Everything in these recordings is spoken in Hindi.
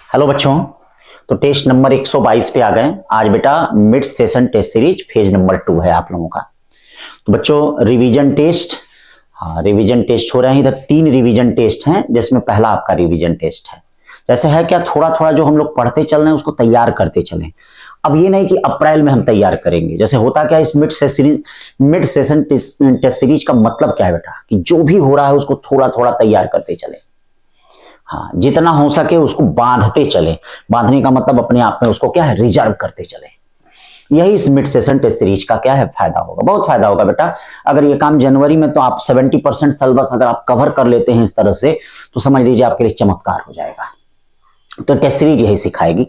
हेलो बच्चों। तो टेस्ट नंबर 122 पे आ गए। आज बेटा mid session test series phase number 2 है आप लोगों का। तो बच्चों रिवीजन टेस्ट, हाँ रिवीजन टेस्ट हो रहे हैं। इधर 3 रिवीजन टेस्ट हैं जिसमें पहला आपका रिवीजन टेस्ट है। जैसे है क्या, थोड़ा थोड़ा जो हम लोग पढ़ते चल रहे हैं उसको तैयार करते चलें। अब ये नहीं कि अप्रैल में हम तैयार करेंगे। जैसे होता क्या इस मिड सेशन टेस्ट सीरीज का मतलब क्या है बेटा, कि जो भी हो रहा है उसको थोड़ा थोड़ा तैयार करते चले। हाँ, जितना हो सके उसको बांधते चले। बांधने का मतलब अपने आप में उसको क्या है, रिजर्व करते चले। यही इस मिड सेशन टेस्ट सीरीज का क्या है, फायदा होगा, बहुत फायदा होगा बेटा। अगर ये काम जनवरी में तो आप 70% सिलेबस अगर आप कवर कर लेते हैं इस तरह से, तो समझ लीजिए आपके लिए चमत्कार हो जाएगा। तो टेस्ट सीरीज यही सिखाएगी।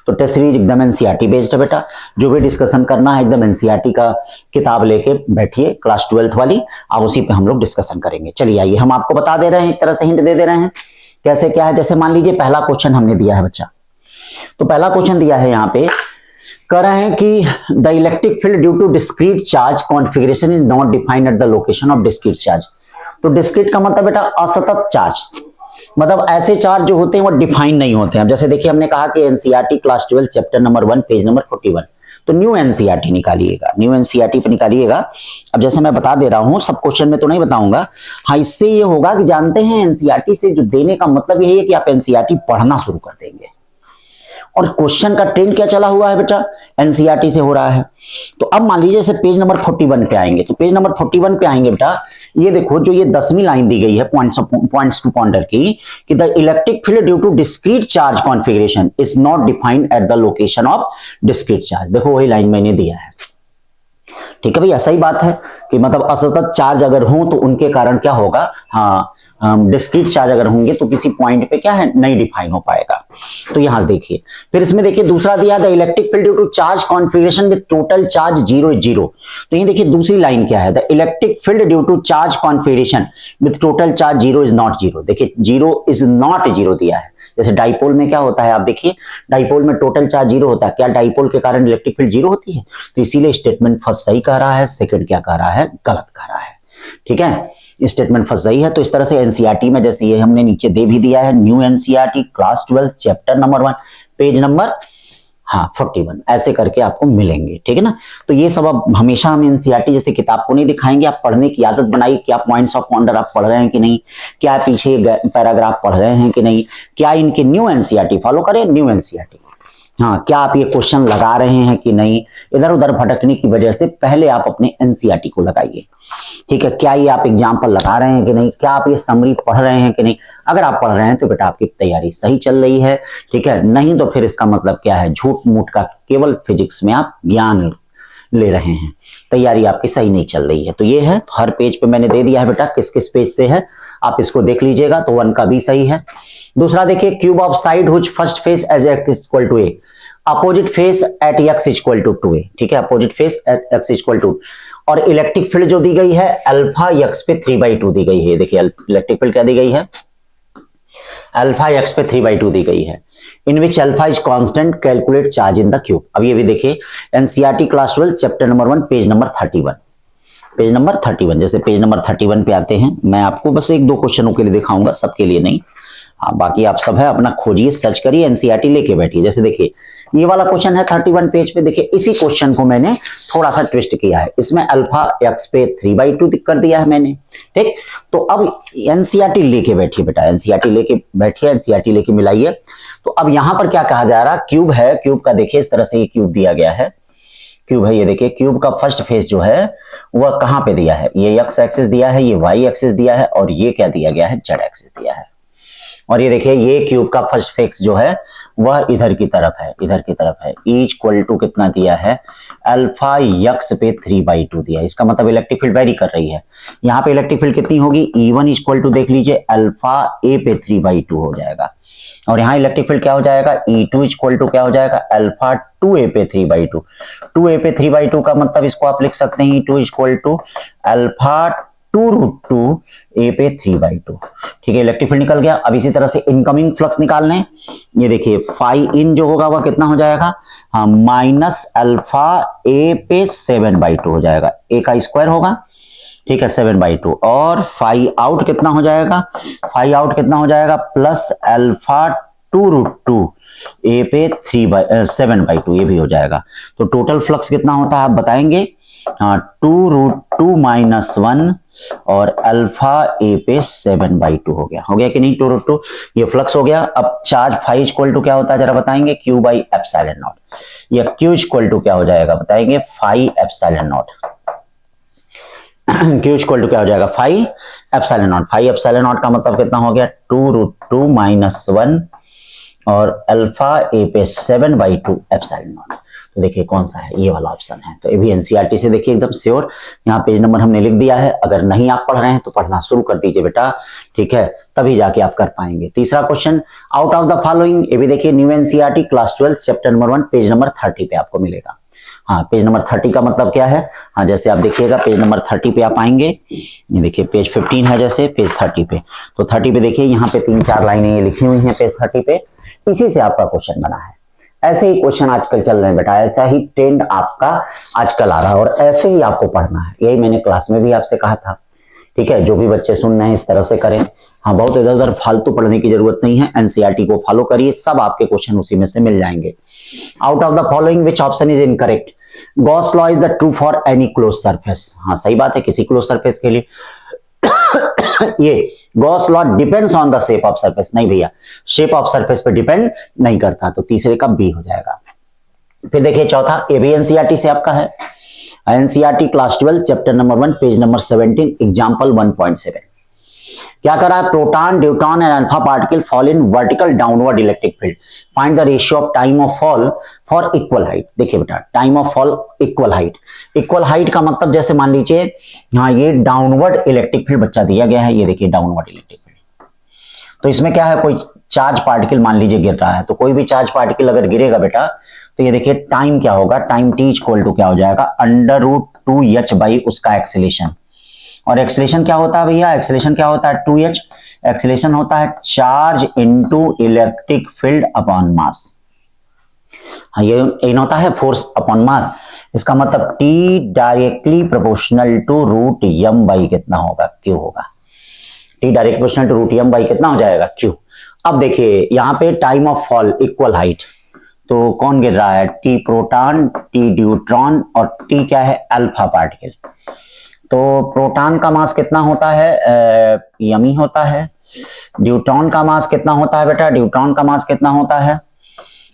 तो टेस्ट सीरीज एकदम एनसीईआरटी बेस्ड है बेटा। जो भी डिस्कशन करना है एकदम एनसीईआरटी का किताब लेके बैठिए, क्लास 12th वाली, अब उसी पे हम लोग डिस्कशन करेंगे। चलिए आइए, हम आपको बता दे रहे हैं, एक तरह से हिंट दे रहे हैं कैसे क्या है। जैसे मान लीजिए पहला क्वेश्चन हमने दिया है बच्चा, तो पहला क्वेश्चन दिया है यहाँ पे, कह रहे हैं कि the electric field due to discrete charge configuration is not defined at the location of discrete charge. तो डिस्क्रीट का मतलब बेटा असतत चार्ज, मतलब ऐसे चार्ज जो होते हैं वो डिफाइन नहीं होते हैं। जैसे देखिए हमने कहा कि NCERT class 12 chapter number 1 page number 41, तो न्यू एनसीईआरटी निकालिएगा, न्यू एनसीईआरटी पे निकालिएगा। अब जैसे मैं बता दे रहा हूं, सब क्वेश्चन में तो नहीं बताऊंगा। हाँ, इससे ये होगा कि जानते हैं एनसीईआरटी से जो देने का मतलब यही है कि आप एनसीईआरटी पढ़ना शुरू कर देंगे। और क्वेश्चन का ट्रेंड क्या चला हुआ है बेटा, एनसीईआरटी से हो रहा है। तो अब मान लीजिए जैसे पेज नंबर 41 पे आएंगे, तो पेज नंबर 41 पे आएंगे बेटा, ये देखो जो ये 10वीं लाइन दी गई है पॉइंट्स टू पॉइंटर की, कि the electric field due to discrete charge configuration is not defined at the location of discrete charge. देखो वही लाइन मैंने दिया है, ठीक है भैया, सही बात है कि मतलब असतत चार्ज अगर हो तो उनके कारण क्या होगा, हाँ डिस्क्रीट चार्ज अगर होंगे तो किसी पॉइंट पे क्या है, नहीं डिफाइन हो पाएगा। तो यहां से देखिए, फिर इसमें देखिए दूसरा दिया, the electric field due to charge configuration with total charge 0 is 0। तो ये देखिए दूसरी लाइन क्या है, the electric field due to charge configuration with total charge 0 is not 0। देखिए 0 इज नॉट 0 दिया है। जैसे डाइपोल में क्या होता है, आप देखिए डाइपोल में टोटल चार्ज 0 होता है, क्या डाइपोल के कारण इलेक्ट्रिक फील्ड 0 होती है? तो इसीलिए स्टेटमेंट फर्स्ट सही कह रहा है, सेकंड क्या कह रहा है, गलत कह रहा है। ठीक है, स्टेटमेंट फर्स्ट सही है। तो इस तरह से एनसीईआरटी में जैसे ये हमने नीचे दे भी दिया है, new NCERT class 12 chapter number 1 page number 41, ऐसे करके आपको मिलेंगे। ठीक है ना। तो ये सब अब हमेशा हम एनसीईआरटी जैसे किताब को नहीं दिखाएंगे, आप पढ़ने की आदत बनाइए। क्या पॉइंट्स ऑफ ऑर्डर आप पढ़ रहे हैं कि नहीं, क्या पीछे पैराग्राफ पढ़ रहे हैं कि नहीं, क्या इनके न्यू एनसीईआरटी फॉलो करें, न्यू एनसीईआरटी। हाँ, क्या आप ये क्वेश्चन लगा रहे हैं कि नहीं, इधर उधर भटकने की वजह से पहले आप अपने एनसीईआरटी को लगाइए। ठीक है, क्या ये आप एग्जाम्पल लगा रहे हैं कि नहीं, क्या आप ये समरी पढ़ रहे हैं कि नहीं। अगर आप पढ़ रहे हैं तो बेटा आपकी तैयारी सही चल रही है। ठीक है, नहीं तो फिर इसका मतलब क्या है, झूठ मूठ का केवल फिजिक्स में आप ज्ञान ले रहे हैं, तैयारी आपकी सही नहीं चल रही है। तो ये है, तो हर पेज पे मैंने दे दिया है बेटा किस किस पेज से है, आप इसको देख लीजिएगा। तो 1 का भी सही है। दूसरा देखिए, cube of side which first face at x equal to a, opposite face at x equal to 2a। ठीक है, opposite face at x equal to, और इलेक्ट्रिक फील्ड जो दी गई है अल्फा x पे 3/2 दी गई है। देखिए इलेक्ट्रिक फील्ड क्या दी गई है, अल्फा x पे 3/2 दी गई है। In which alpha is constant, calculate charge in the cube. अब ये भी देखिए NCERT class 12 chapter number 1 page number 31, page number 31। जैसे पेज नंबर 31 पे आते हैं, मैं आपको बस 1-2 क्वेश्चनों के लिए दिखाऊंगा, सबके लिए नहीं। हाँ, बाकी आप सब है अपना खोजिए, सर्च करिए, एनसीईआरटी लेके बैठिए। जैसे देखिए ये वाला क्वेश्चन है 31 पेज पे, देखिए इसी क्वेश्चन को मैंने थोड़ा सा ट्विस्ट किया है, इसमें अल्फा x पे 3/2 कर दिया है मैंने। ठीक, तो अब एनसीईआरटी लेके बैठिए बेटा, एनसीईआरटी लेके बैठिए, एनसीईआरटी लेके मिलाइए। तो अब यहां पर क्या कहा जा रहा है, क्यूब है, क्यूब का देखिए इस तरह से ये क्यूब दिया गया है, क्यूब है ये देखिए, क्यूब का फर्स्ट फेस जो है वह कहां पे दिया है, ये x एक्सिस दिया है, ये y एक्सिस दिया है, और ये क्या दिया गया है, z एक्सिस दिया है। और ये देखिए ये क्यूब का फर्स्ट फेस जो है वह इधर की तरफ है, इधर की तरफ है। E इक्वल टू कितना दिया है, अल्फा x पे 3/2 दिया है। इसका मतलब इलेक्ट्रिक फील्ड वेरी कर रही है। यहाँ पे इलेक्ट्रिक फील्ड कितनी होगी, E1 इक्वल टू देख लीजिए अल्फा a पे 3/2 हो जाएगा, और यहाँ इलेक्ट्रिक फील्ड क्या हो जाएगा, E2 इक्वल टू क्या हो जाएगा, अल्फा 2a पे 3/2। 2a पे 3/2 का मतलब इसको आप लिख सकते हैं E2 equal to alpha 2√2 a पे 3/2। ठीक है, इलेक्ट्रिक फील्ड निकल गया। अब इसी तरह से इनकमिंग फ्लक्स निकालना है, ये देखिए फाई इन जो होगा वह कितना हो जाएगा, हाँ माइनस अल्फा a पे 7/2 हो जाएगा, a का स्क्वायर होगा। ठीक है, 7/2, और फाई आउट कितना हो जाएगा, फाई आउट कितना हो जाएगा, प्लस अल्फा 2√2 ए पे 7/2 ये भी हो जाएगा। तो टोटल फ्लक्स कितना होता है आप बताएंगे? 2√2 - 1 और अल्फा ए पे 7/2 हो गया कि नहीं? 2√2 ये फ्लक्स हो गया। अब चार्ज फाई इक्वल टू क्या होता है जरा बताएंगे? Q/ε0। या Q इक्वल टू क्या हो जाएगा बताएंगे? फाई ε0। Q इक्वल टू क्या हो जाएगा? फाई ε0। फाई ε0 का मतलब कितना हो गया? 2√2 - 1 और अल्फा ए पे 7/2 ε0। तो देखिए कौन सा है? ये वाला ऑप्शन है। तो ये भी एनसीईआरटी से देखिए एकदम श्योर। यहाँ पेज नंबर हमने लिख दिया है। अगर नहीं आप पढ़ रहे हैं तो पढ़ना शुरू कर दीजिए बेटा, ठीक है? तभी जाके आप कर पाएंगे। तीसरा question, out of the following, ये भी देखिए new NCERT class 12 chapter number 1 page number 30 पे आपको मिलेगा। हाँ, पेज नंबर 30 का मतलब क्या है? हाँ, जैसे आप देखिएगा पेज नंबर 30 पे आप आएंगे, ये देखिए पेज 15 है जैसे पेज 30 पे, तो 30 पे देखिए यहाँ पे 3-4 लाइनें ये लिखी हुई हैं पेज 30 पे, इसी से आपका क्वेश्चन बना है। ऐसे ही क्वेश्चन आजकल चल रहे हैं बेटा, ऐसा ही ट्रेंड आपका आजकल आ रहा है और ऐसे ही आपको पढ़ना है। यही मैंने क्लास में भी आपसे कहा था, ठीक है? जो भी बच्चे सुन रहे हैं इस तरह से करें। हाँ, बहुत इधर उधर फालतू पढ़ने की जरूरत नहीं है। एनसीईआरटी को फॉलो करिए, सब आपके क्वेश्चन उसी में से मिल जाएंगे। Out of the following which option is incorrect? Gauss law is the true for any close surface. हाँ, सही बात है, किसी क्लोज सरफेस के लिए। ये Gauss law depends on the shape of surface, नहीं भैया, शेप ऑफ सरफेस पे डिपेंड नहीं करता। तो तीसरे का बी हो जाएगा। फिर देखिए चौथा, ये भी एनसीईआरटी से आपका है, NCERT class 12 chapter number 1 page number 17 example 1.7। क्या करा है? Proton, deuteron and alpha particle fall in vertical downward electric field, find the ratio of time of fall for equal height. देखिए बेटा, time of fall equal height, equal height का मतलब जैसे मान लीजिए हाँ, ये डाउनवर्ड इलेक्ट्रिक फील्ड बच्चा दिया गया है, ये देखिए डाउनवर्ड इलेक्ट्रिक फील्ड। तो इसमें क्या है? कोई चार्ज पार्टिकल मान लीजिए गिर रहा है, तो कोई भी चार्ज पार्टिकल अगर गिरेगा बेटा, तो ये देखिए टाइम क्या होगा? टाइम t इक्वल टू क्या हो जाएगा? √2h बाई उसका एक्सेलेरेशन। और एक्सेलेरेशन क्या होता है भैया? एक्सेलेरेशन क्या होता है? 2h। एक्सेलेरेशन होता है charge into electric field upon mass. हाँ, ये इन होता है फोर्स अपॉन मास। इसका मतलब T directly proportional to √m by कितना होगा? Q होगा। T directly proportional to √m by कितना हो जाएगा? Q। अब देखिए यहाँ पे time of fall equal height, तो कौन गिर रहा है? T प्रोटॉन, T ड्यूट्रॉन और T क्या है? Alpha particle. तो प्रोटॉन का मास कितना होता है? यमी होता है। ड्यूट्रॉन का मास कितना होता है बेटा? ड्यूट्रॉन का मास कितना होता है?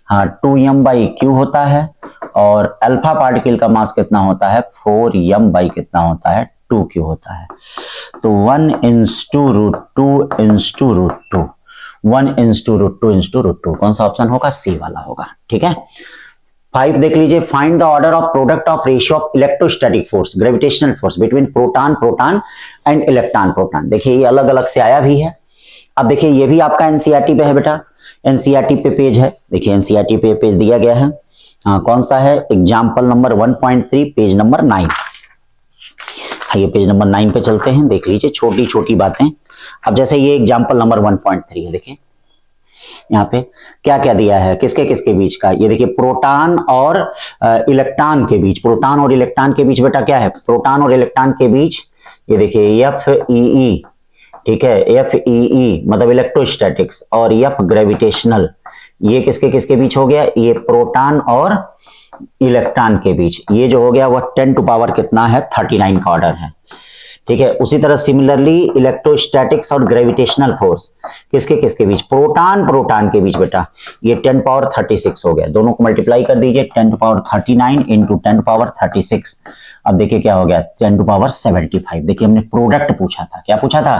हाँ, 2m बाई क्यू होता है। और अल्फा पार्टिकल का मास कितना होता है? 4m बाई कितना होता है? 2q होता है। तो 1/√2 इंटू √2, 1/√2 इंटू √2, कौन सा ऑप्शन होगा? सी वाला होगा, ठीक है? 5 देख लीजिए, find the order of product of ratio of electrostatic force, gravitational force between proton and electron. देखिए ये अलग अलग से आया भी है। अब देखिए ये भी आपका एनसीईआरटी पे है बेटा, एनसीईआरटी पे पेज है, देखिए एनसीईआरटी पे पेज दिया गया है। कौन सा है? Example number 1.3 page number 9। ये पेज नंबर 9 पे चलते हैं, देख लीजिए छोटी छोटी बातें। अब जैसे ये एग्जाम्पल नंबर 1.3 है, देखिए यहाँ पे क्या क्या दिया है, किसके किसके बीच का? ये देखिए प्रोटॉन और इलेक्ट्रॉन के बीच, प्रोटॉन और इलेक्ट्रॉन के बीच बेटा क्या है? प्रोटॉन और इलेक्ट्रॉन के बीच ये देखिए FeE, ठीक है? FeE मतलब इलेक्ट्रोस्टैटिक्स, और F ग्रेविटेशनल, ये किसके किसके बीच हो गया? ये प्रोटॉन और इलेक्ट्रॉन के बीच। ये जो हो गया वह 10 टू पावर कितना है? 39 का ऑर्डर है, ठीक है? उसी तरह सिमिलरली इलेक्ट्रोस्टैटिक्स और ग्रेविटेशनल फोर्स किसके किसके बीच? प्रोटॉन के बीच बेटा, ये 10 पावर 36 हो गया। दोनों को मल्टीप्लाई कर दीजिए, 10 टू पावर 39 इंटू 10 पावर 36। अब देखिए क्या हो गया? 10 टू पावर 75। देखिए हमने प्रोडक्ट पूछा था, क्या पूछा था?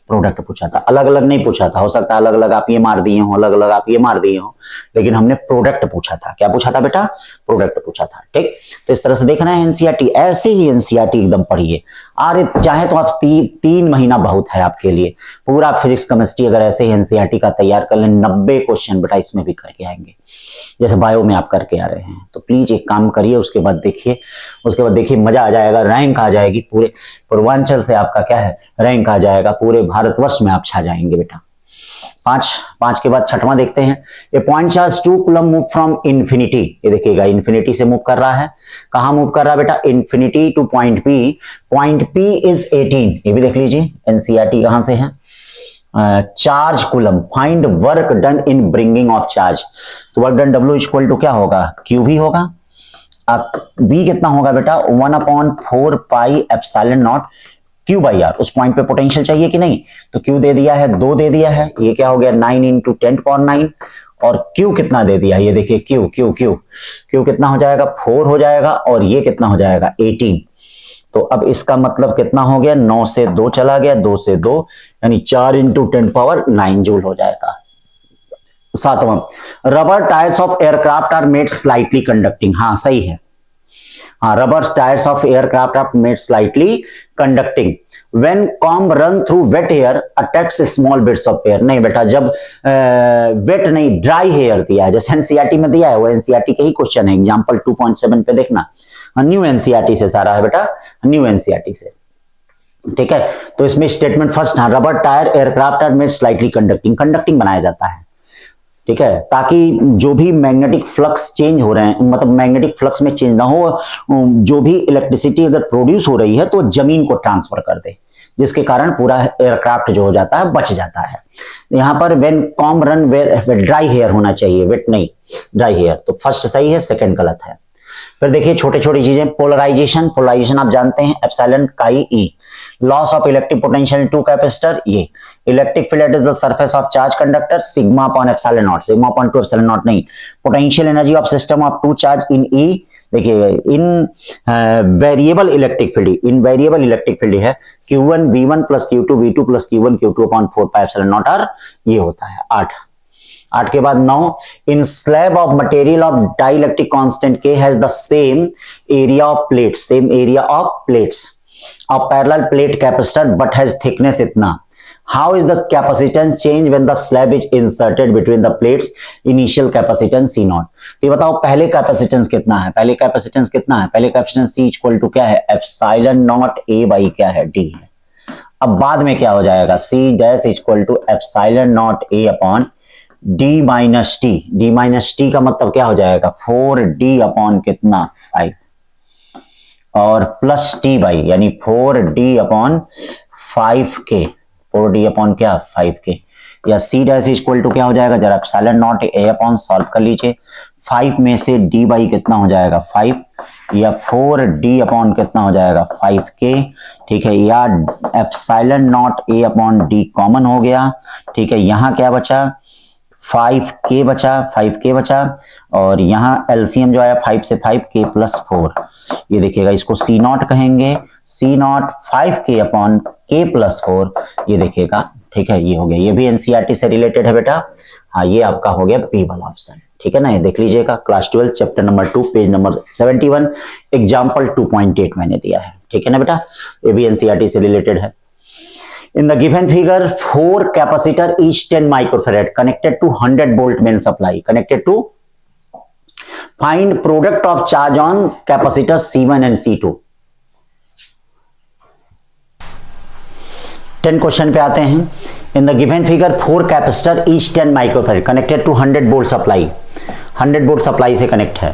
प्रोडक्ट पूछा था, अलग अलग नहीं पूछा था। हो सकता है अलग अलग आप ये मार दिए हो, अलग अलग आप ये मार दिए हो, लेकिन हमने प्रोडक्ट पूछा था। क्या पूछा था बेटा? प्रोडक्ट पूछा था, ठीक? तो इस तरह से देखना है एनसीईआरटी, ऐसे ही एनसीईआरटी एकदम पढ़िए। अरे चाहे तो आप 3 महीना बहुत है आपके लिए, पूरा फिजिक्स केमिस्ट्री अगर ऐसे ही एनसीईआरटी का तैयार कर लें, 90 क्वेश्चन बेटा इसमें भी करके आएंगे, जैसे बायो में आप करके आ रहे हैं। तो प्लीज एक काम करिए, उसके बाद देखिए मजा आ जाएगा, रैंक आ जाएगी पूरे पूर्वांचल से, आपका क्या है? रैंक आ जाएगा, पूरे भारतवर्ष में आप छा जाएंगे बेटा। 5 के बाद 6वां देखते हैं। A point charge 2 coulomb move from infinity, ये देखिएगा इन्फिनिटी से मूव कर रहा है। कहां मूव कर रहा है बेटा? Infinity to point P। Point P is 18, ये भी देख लीजिए एनसीईआरटी कहां से है? Charge coulomb, find work done in bringing of charge. तो work done W equal to क्या होगा, क्यू भी होगा। अब V कितना होगा बेटा, 1/4 pi epsilon naught Q by R. उस पॉइंट पे पोटेंशियल चाहिए कि नहीं, तो क्यू दे दिया है, 2 दे दिया है, ये क्या हो गया 9 × 10⁹ और क्यू कितना दे दिया है, ये देखिए क्यू क्यू क्यू क्यू कितना हो जाएगा 4 हो जाएगा और ये कितना हो जाएगा 18। तो अब इसका मतलब कितना हो गया, 9 से 2 चला गया, 2 से 2 यानी 4 × 10⁹ जूल हो जाएगा। 7वां, rubber tyres of aircraft are made slightly conducting. हाँ सही है, हाँ rubber tyres of aircraft are made slightly conducting when comb run through wet air attacks small bits of air. नहीं बेटा, जब वेट नहीं ड्राई एयर दिया है, जैसे एनसीईआरटी में दिया है, वो एनसीईआरटी के ही क्वेश्चन है, एग्जांपल 2.7 पे देखना, न्यू एनसीईआरटी से सारा है बेटा, न्यू एनसीईआरटी से, ठीक है। तो इसमें स्टेटमेंट फर्स्ट, हाँ rubber tyre aircraft are made slightly conducting, conducting बनाया जाता है, ठीक है, ताकि जो भी मैग्नेटिक फ्लक्स चेंज हो रहे हैं, मतलब मैग्नेटिक फ्लक्स में चेंज ना हो, जो भी इलेक्ट्रिसिटी अगर प्रोड्यूस हो रही है तो जमीन को ट्रांसफर कर दे, जिसके कारण पूरा एयरक्राफ्ट जो हो जाता है बच जाता है। यहां पर when comb run where dry hair होना चाहिए, वेट नहीं ड्राई हेयर, तो फर्स्ट सही है, सेकंड गलत है। फिर देखिए छोटे छोटी चीजें, पोलराइजेशन, पोलराइजेशन आप जानते हैं epsilon chi E, loss of electric potential to capacitor, ये electric field at the surface of charge conductor sigma upon epsilon naught, sigma upon 2 epsilon naught नहीं, potential energy of system of 2 charge in E, देखिए in variable electric field, in variable electric field है Q1 V1 plus Q2 V2 plus Q1 Q2 upon 4 pi epsilon naught R, ये होता है 8 के बाद 9, इन slab of material of dielectric constant K has the same area of plates, same area of plates of parallel plate capacitor but has thickness इतना, how is the capacitance change when the slab is inserted between the plates, initial capacitance C0। तो ये बताओ पहले कैपेसिटेंस कितना है, पहले कैपेसिटेंस कितना है, पहले कैपेसिटेंस C इक्वल टू क्या है, एप्सिलॉन नॉट A बाई क्या है D है। अब बाद में क्या हो जाएगा, C dash equal to epsilon naught A upon D minus T, D minus T का मतलब क्या हो जाएगा 4D अपॉन कितना 5 और प्लस T बाई यानी 4D upon 5K, 4D upon क्या 5K, या C डैश इक्वल टू क्या हो जाएगा, जरा epsilon naught A upon solve कर लीजिए, 5 में से D बाई कितना हो जाएगा 5 या 4D अपॉन कितना हो जाएगा 5K, ठीक है, या epsilon naught A upon D common हो गया, ठीक है, यहाँ क्या बचा 5K बचा और यहाँ एलसीएम जो आया 5 से 5K प्लस 4, ये देखिएगा इसको C0 कहेंगे, C0 5K upon K plus 4, ये देखिएगा, ठीक है, ये हो गया, ये भी एनसीईआरटी से रिलेटेड है बेटा, हाँ ये आपका हो गया बी वाला ऑप्शन, ठीक है ना, ये देख लीजिएगा class 12 chapter number 2 page number 71 example 2.8 मैंने दिया है, ठीक है ना बेटा, ये भी एनसीईआरटी से रिलेटेड है। In the given figure, 4 capacitor each 10 microfarad connected to 100 volt main supply. Connected to find product of charge on capacitor C1 and C2. 10 question पे आते हैं। In the given figure, 4 capacitor each 10 microfarad connected to 100 volt supply. 100 volt supply से कनेक्ट है।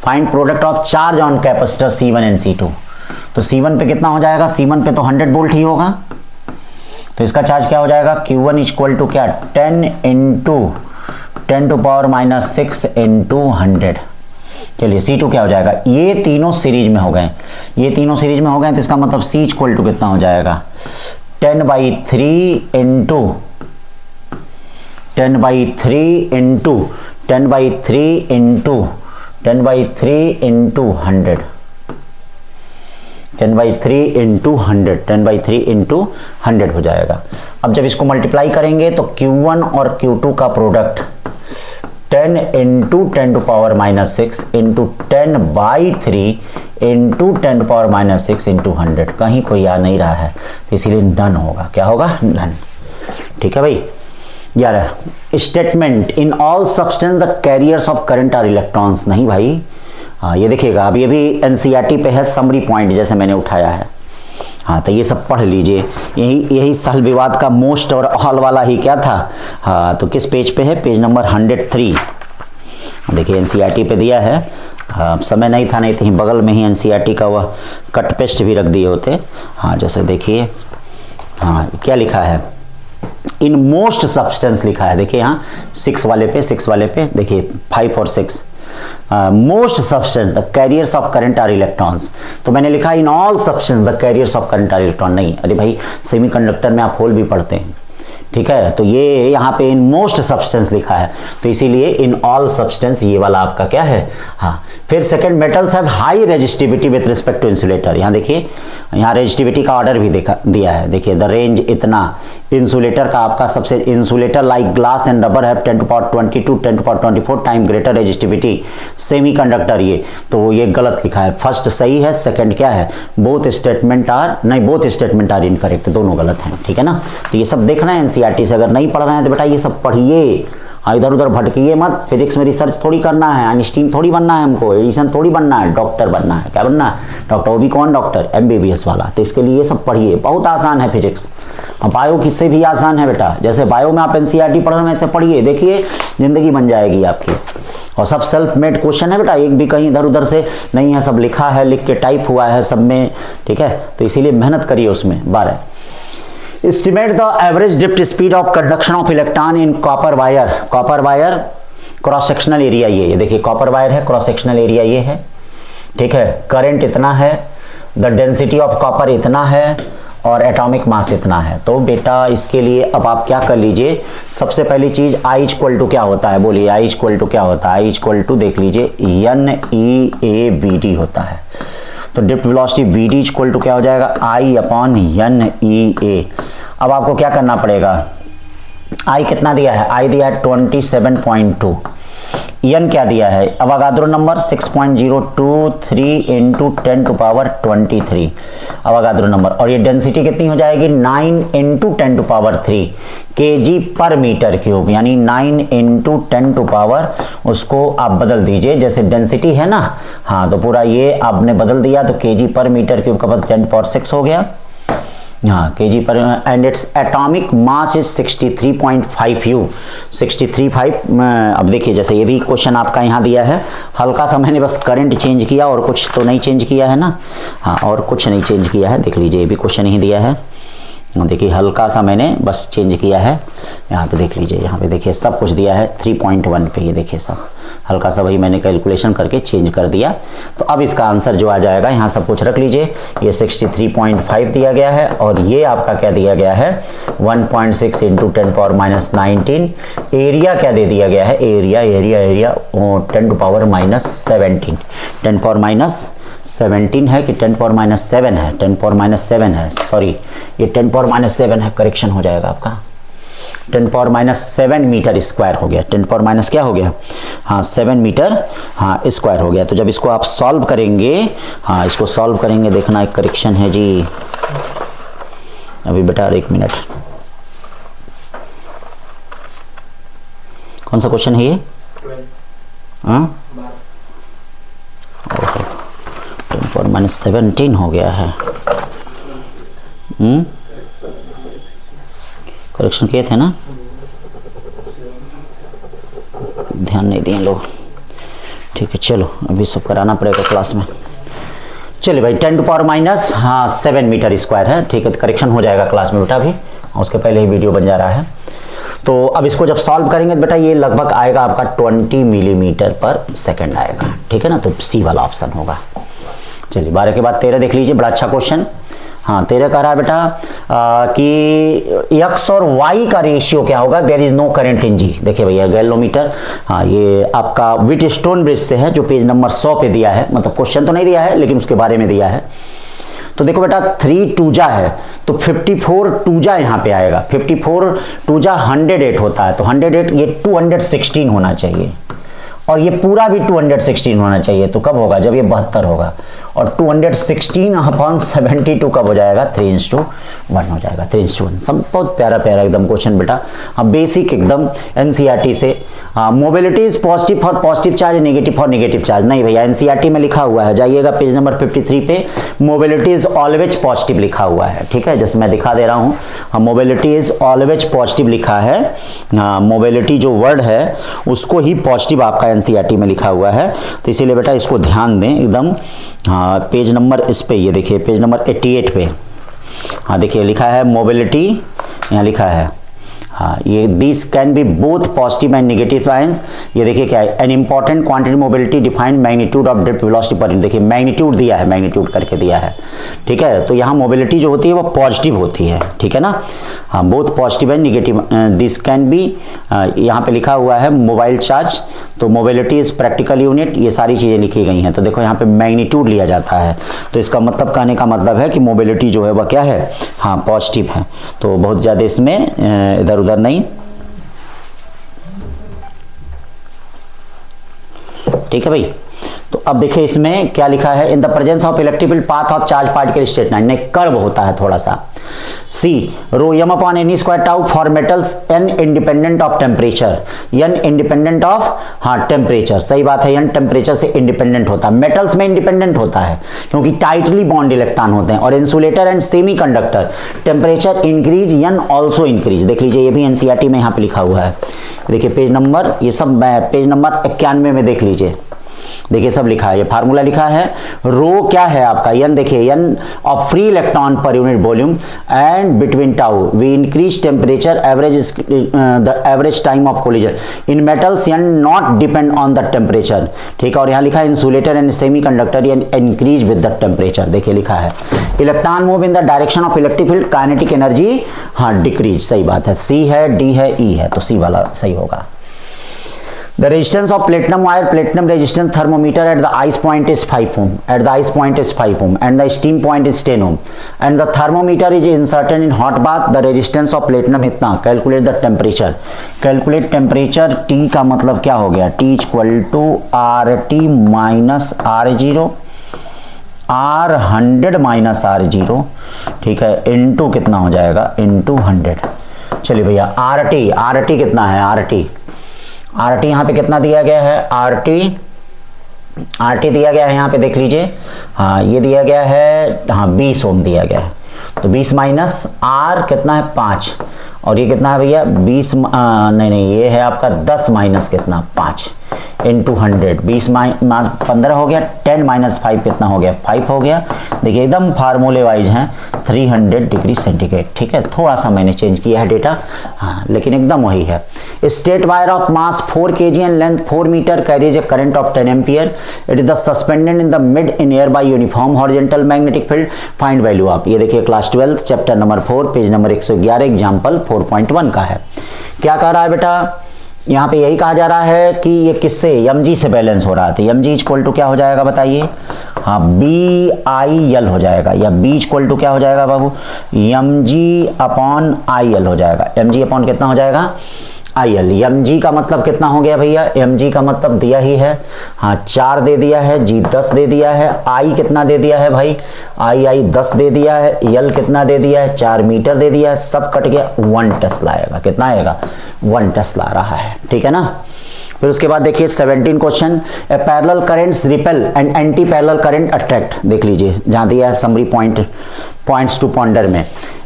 Find product of charge on capacitor C1 and C2. तो C1 पे कितना हो जाएगा, C1 पे तो 100 वोल्ट ही होगा, तो इसका चार्ज क्या हो जाएगा Q1 इक्वल टू क्या 10 into 10 to power minus 6 into 100। चलिए C2 क्या हो जाएगा, ये तीनों सीरीज में हो गए, ये तीनों सीरीज में हो गए, तो इसका मतलब C इक्वल टू कितना हो जाएगा 10/3 into 10/3 into 10/3 into 10/3 into 100, 10/3 into 100, 10/3 into 100 हो जाएगा। अब जब इसको मल्टीप्लाई करेंगे तो Q1 और Q2 का product 10 into 10 to power minus 6 into 10/3 into 10 to power minus 6 into 100, कहीं कोई आ नहीं रहा है, तो इसीलिए डन होगा, क्या होगा डन, ठीक है भाई। 11 statement in all substance the carriers of current are electrons, नहीं भाई, हाँ ये देखिएगा, अब ये भी एनसीईआरटी पे है, समरी पॉइंट जैसे मैंने उठाया है, हाँ तो ये सब पढ़ लीजिए, यही सहल विवाद का मोस्ट और ऑल वाला ही क्या था, हाँ तो किस पेज पे है, पेज नंबर 103, देखिए एनसीईआरटी पे दिया है, हाँ समय नहीं था, नहीं तो बगल में ही एनसीईआरटी का वह कट पेस्ट भी रख दिए होते, हाँ जैसे देखिए, हाँ क्या लिखा है इन मोस्ट सब्सटेंस लिखा है, देखिए यहाँ 6 वाले पे देखिए 5 और 6 most substance the carriers of current are electrons. तो मैंने लिखा in all substance the carriers of current are electron, नहीं, अरे भाई सेमीकंडक्टर में आप होल भी पढ़ते हैं, ठीक है, तो ये यहाँ पे इन मोस्ट सब्सटेंस लिखा है, तो इसीलिए इन ऑल सब्सटेंस ये वाला आपका क्या है। हाँ, फिर second, metals have high resistivity with respect to insulator. यहाँ देखिए, यहाँ रेजिस्टिविटी का ऑर्डर भी दिया है, देखिए द रेंज इतना, इंसुलेटर का आपका सबसे, insulator like glass and rubber have 10⁻22 10⁻24 time greater resistivity semiconductor, ये तो ये गलत लिखा है, फर्स्ट सही है, सेकंड क्या है, बोथ स्टेटमेंट आर इनकरेक्ट, दोनों गलत हैं, ठीक है ना। तो ये सब देखना है एनसीईआरटी से, अगर नहीं पढ़ रहे हैं तो बेटा ये सब पढ़िए, इधर उधर भटकिए मत, फिजिक्स में रिसर्च थोड़ी करना है, आइंस्टीन थोड़ी बनना है हमको, एडिसन थोड़ी बनना है, डॉक्टर बनना है, क्या बनना है डॉक्टर, वो भी कौन डॉक्टर, एमबीबीएस वाला। तो इसके लिए ये सब पढ़िए, बहुत आसान है फिजिक्स, बायो किससे भी आसान है बेटा, जैसे बायो में आप एनसीईआरटी पढ़ रहे हैं ऐसे पढ़िए, देखिए जिंदगी बन जाएगी आपकी। और सब सेल्फ मेड क्वेश्चन है बेटा, एक भी कहीं इधर उधर से नहीं है, सब लिखा है, लिख के टाइप हुआ है सब में, ठीक है, तो इसीलिए मेहनत करिए उसमें। 12 Estimate the average drift speed of conduction of electron in copper wire। Copper wire cross sectional area ये देखिए, कॉपर वायर है, क्रॉस सेक्शनल एरिया ये है, ठीक है, करंट इतना है, द डेंसिटी ऑफ कॉपर इतना है और एटॉमिक मास इतना है। तो बेटा इसके लिए अब आप क्या कर लीजिए, सबसे पहली चीज I इक्वल टू क्या होता है, बोलिए I इक्वल टू क्या होता है, I इक्वल टू देख लीजिए NEAVD होता है। तो drift velocity VD equal to क्या हो जाएगा, I/NEA। अब आपको क्या करना पड़ेगा, I कितना दिया है, I दिया है 27.2, n क्या दिया है, अवागाद्रो नंबर 6.023 इंटू 10⁻23 अवागाद्रो नंबर, और ये डेंसिटी कितनी हो जाएगी 9 इंटू 10⁻3 kg पर मीटर क्यूब, यानी 9 इंटू 10⁻, उसको आप बदल दीजिए, जैसे डेंसिटी है ना, हाँ, तो पूरा ये आपने बदल दिया तो kg पर मीटर क्यूब का बदल 10⁻6 हो गया, हाँ kg पर, and its atomic mass is 63.5 63.5। अब देखिए जैसे ये भी क्वेश्चन आपका यहाँ दिया है, हल्का सा मैंने बस करंट चेंज किया और कुछ तो नहीं चेंज किया है ना, हाँ, और कुछ नहीं चेंज किया है, देख लीजिए ये भी क्वेश्चन ही दिया है, देखिए हल्का सा मैंने बस चेंज किया है, यहाँ पे देख लीजिए, यहाँ पे देखिए सब कुछ दिया है 3.1 पे, ये देखिए सब हल्का सा वही मैंने कैलकुलेशन करके चेंज कर दिया। तो अब इसका आंसर जो आ जाएगा, यहाँ सब कुछ रख लीजिए, ये 63.5 दिया गया है और ये आपका क्या दिया गया है 1.6 इंटू 10⁻19। एरिया क्या दे दिया गया है, एरिया 10⁻17 है कि 10⁻7 है, 10⁻7 है, सॉरी ये 10⁻7 है, करेक्शन हो जाएगा आपका, 10⁻7 मीटर स्क्वायर हो गया, 10⁻- क्या हो गया, हाँ 7 मीटर हाँ स्क्वायर हो गया। तो जब इसको आप सॉल्व करेंगे, हाँ इसको सॉल्व करेंगे, देखना एक करेक्शन है जी, अभी बेटा 1 मिनट, कौन सा क्वेश्चन है ये, हाँ 10⁻17 हो गया है, करेक्शन किए थे ना, ध्यान नहीं दिए लोग, ठीक है, चलो अभी सब कराना पड़ेगा क्लास में। चलिए भाई 10⁻7 मीटर स्क्वायर है, ठीक है, करेक्शन हो जाएगा क्लास में बेटा, अभी उसके पहले ही वीडियो बन जा रहा है। तो अब इसको जब सॉल्व करेंगे तो बेटा ये लगभग आएगा आपका 20 मिलीमीटर पर सेकंड आएगा, ठीक है ना, तो सी वाला ऑप्शन होगा। चलिए 12 के बाद 13 देख लीजिए, बड़ा अच्छा क्वेश्चन, हाँ 13 कह रहा है बेटा कि x और y का रेशियो क्या होगा, there is no current in G. देखिए भैया गैल्वेनोमीटर, हाँ ये आपका व्हीटस्टोन ब्रिज से है, जो पेज नंबर 100 पे दिया है, मतलब क्वेश्चन तो नहीं दिया है लेकिन उसके बारे में दिया है। तो देखो बेटा 3 टूजा है तो 54 टूजा यहाँ पे आएगा, 54 टूजा 108 होता है, तो 108 ये 216 होना चाहिए और ये पूरा भी 216 होना चाहिए। तो कब होगा, जब ये 72 होगा, और 216/72 कब हो जाएगा, 3:1 हो जाएगा, 3:1। सब बहुत प्यारा प्यारा एकदम क्वेश्चन बेटा, हाँ बेसिक एकदम एनसीईआरटी से। Mobility is positive for positive charge, negative for negative charge, नहीं भैया एनसीईआरटी में लिखा हुआ है, जाइएगा पेज नंबर 53 पे, मोबिलिटी इज ऑलवेज पॉजिटिव लिखा हुआ है, ठीक है, जैसे मैं दिखा दे रहा हूँ, मोबिलिटी इज ऑलवेज पॉजिटिव लिखा है, मोबिलिटी जो वर्ड है उसको ही पॉजिटिव आपका एनसीईआरटी में लिखा हुआ है, तो इसीलिए बेटा इसको ध्यान दें एकदम। हाँ पेज नंबर इस पे, ये देखिए पेज नंबर 88 पे, हाँ देखिए लिखा है मोबिलिटी, यहाँ लिखा है हाँ, ये this can be both positive and negative ions. ये देखिए क्या है, an important quantity mobility defined magnitude of drift velocity per unit. देखिए मैग्नीट्यूड दिया है, मैग्नीट्यूड करके दिया है, ठीक है। तो यहाँ मोबिलिटी जो होती है वो पॉजिटिव होती है, ठीक है ना। हाँ, both positive and negative. This can be, यहाँ पे लिखा हुआ है मोबाइल चार्ज, तो मोबिलिटी इज प्रैक्टिकल यूनिट, ये सारी चीज़ें लिखी गई हैं। तो देखो यहाँ पे मैग्नीट्यूड लिया जाता है, तो इसका मतलब कहने का मतलब है कि मोबिलिटी जो है वह क्या है, हाँ पॉजिटिव है। तो बहुत ज़्यादा इसमें इधर उधर नहीं, ठीक है भाई। तो अब देखिए इसमें क्या लिखा है, in the presence of electric field path of charge particle straight line, नहीं कर्व होता है थोड़ा सा। C rho M upon N square tau for metals N independent of temperature, N independent of, हाँ टेम्परेचर, सही बात है, एन टेम्परेचर से इंडिपेंडेंट होता है। मेटल्स में इंडिपेंडेंट होता है क्योंकि टाइटली बॉन्ड इलेक्ट्रॉन होते हैं। और insulator and semiconductor temperature increase N also increase. देख लीजिए ये भी एनसीईआरटी में यहाँ पे लिखा हुआ है, देखिए पेज नंबर, ये सब पेज नंबर 91 में देख लीजिए, देखिए सब लिखा है, ये फार्मूला लिखा है। रो क्या है आपका, एन देखिए, n of free electron per unit volume and between tau we increase temperature average the average time of collision in metals n not depend on the temperature, ठीक है। और यहाँ लिखा है insulator and semiconductor n increase with the temperature, देखिए लिखा है। Electron move in the direction of electric field, kinetic energy हाँ डिक्रीज, सही बात है। सी है, डी है, ई है, तो सी वाला सही होगा। The resistance of platinum wire, platinum resistance thermometer at the ice point is 5 ohm, at the ice point is 5 ohm and the steam point is 10 ohm and the thermometer is inserted in hot bath, the resistance of platinum इतना, calculate the temperature, calculate temperature, T का मतलब क्या हो गया, T equal to RT minus R0, R100 minus R0, ठीक है, इंटू कितना हो जाएगा, इंटू 100। चलिए भैया RT कितना है, RT यहाँ पे कितना दिया गया है, RT दिया गया है यहाँ पे देख लीजिए, हाँ ये दिया गया है, हाँ 20 ओम दिया गया है। तो 20 माइनस R कितना है 5, और ये कितना है भैया 20, नहीं ये है आपका 10 माइनस कितना 5 इंटू 100, 20 माइनस 15 हो गया, 10 माइनस 5 कितना हो गया 5 हो गया। देखिए एकदम फार्मूले वाइज हैं, 300 डिग्री सेंटीग्रेड, ठीक है। थोड़ा सा मैंने चेंज किया है डेटा, हाँ लेकिन एकदम वही है। Straight wire of mass 4 kg and length 4 metre carries a current of 10 ampere, it is the suspended in the mid in air by uniform horizontal magnetic field, find value of. ये देखिए class 12 chapter number 4 page number 111 example 4.1 का है। क्या कह रहा है बेटा, यहाँ पे यही कहा जा रहा है कि ये किससे, mg से बैलेंस हो रहा है। mg इक्वल टू क्या हो जाएगा बताइए, हाँ BIL हो जाएगा, या B इक्वल टू क्या हो जाएगा बाबू, mg अपॉन IL हो जाएगा। mg अपॉन कितना हो जाएगा IL। mg का मतलब कितना हो गया भैया, mg का मतलब दिया ही है, हाँ 4 दे दिया है, g 10 दे दिया है, I कितना दे दिया है भाई, I 10 दे दिया है, L कितना दे दिया है 4 मीटर दे दिया है, सब कट गया 1 टेस्ला आएगा। कितना आएगा 1 टेस्ला आ रहा है, ठीक है ना। फिर उसके बाद देखिए 17 question, A parallel currents repel and anti parallel current attract. देख लीजिए जहां दिया है समरी पॉइंट्स टू पॉन्डर में,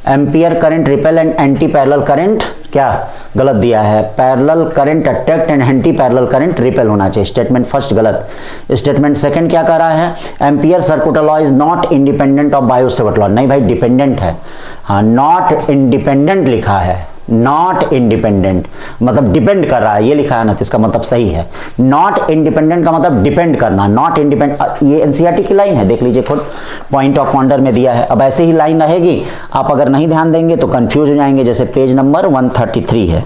ampere current repel and anti parallel current क्या गलत दिया है, parallel current attract and anti parallel current repel होना चाहिए। स्टेटमेंट फर्स्ट गलत। स्टेटमेंट सेकंड क्या कह रहा है, ampere circular law is not independent of Biot-Savart law. नहीं भाई डिपेंडेंट है, हाँ नॉट इंडिपेंडेंट लिखा है, नॉट इंडिपेंडेंट मतलब डिपेंड कर रहा है, ये लिखा है ना, तो इसका मतलब सही है। नॉट इंडिपेंडेंट का मतलब डिपेंड करना, नॉट इंडिपेंडेंट, ये एनसीईआरटी की लाइन है, देख लीजिए खुद पॉइंट ऑफ ऑर्डर में दिया है। अब ऐसे ही लाइन रहेगी, आप अगर नहीं ध्यान देंगे तो कंफ्यूज हो जाएंगे। जैसे पेज नंबर 133 है,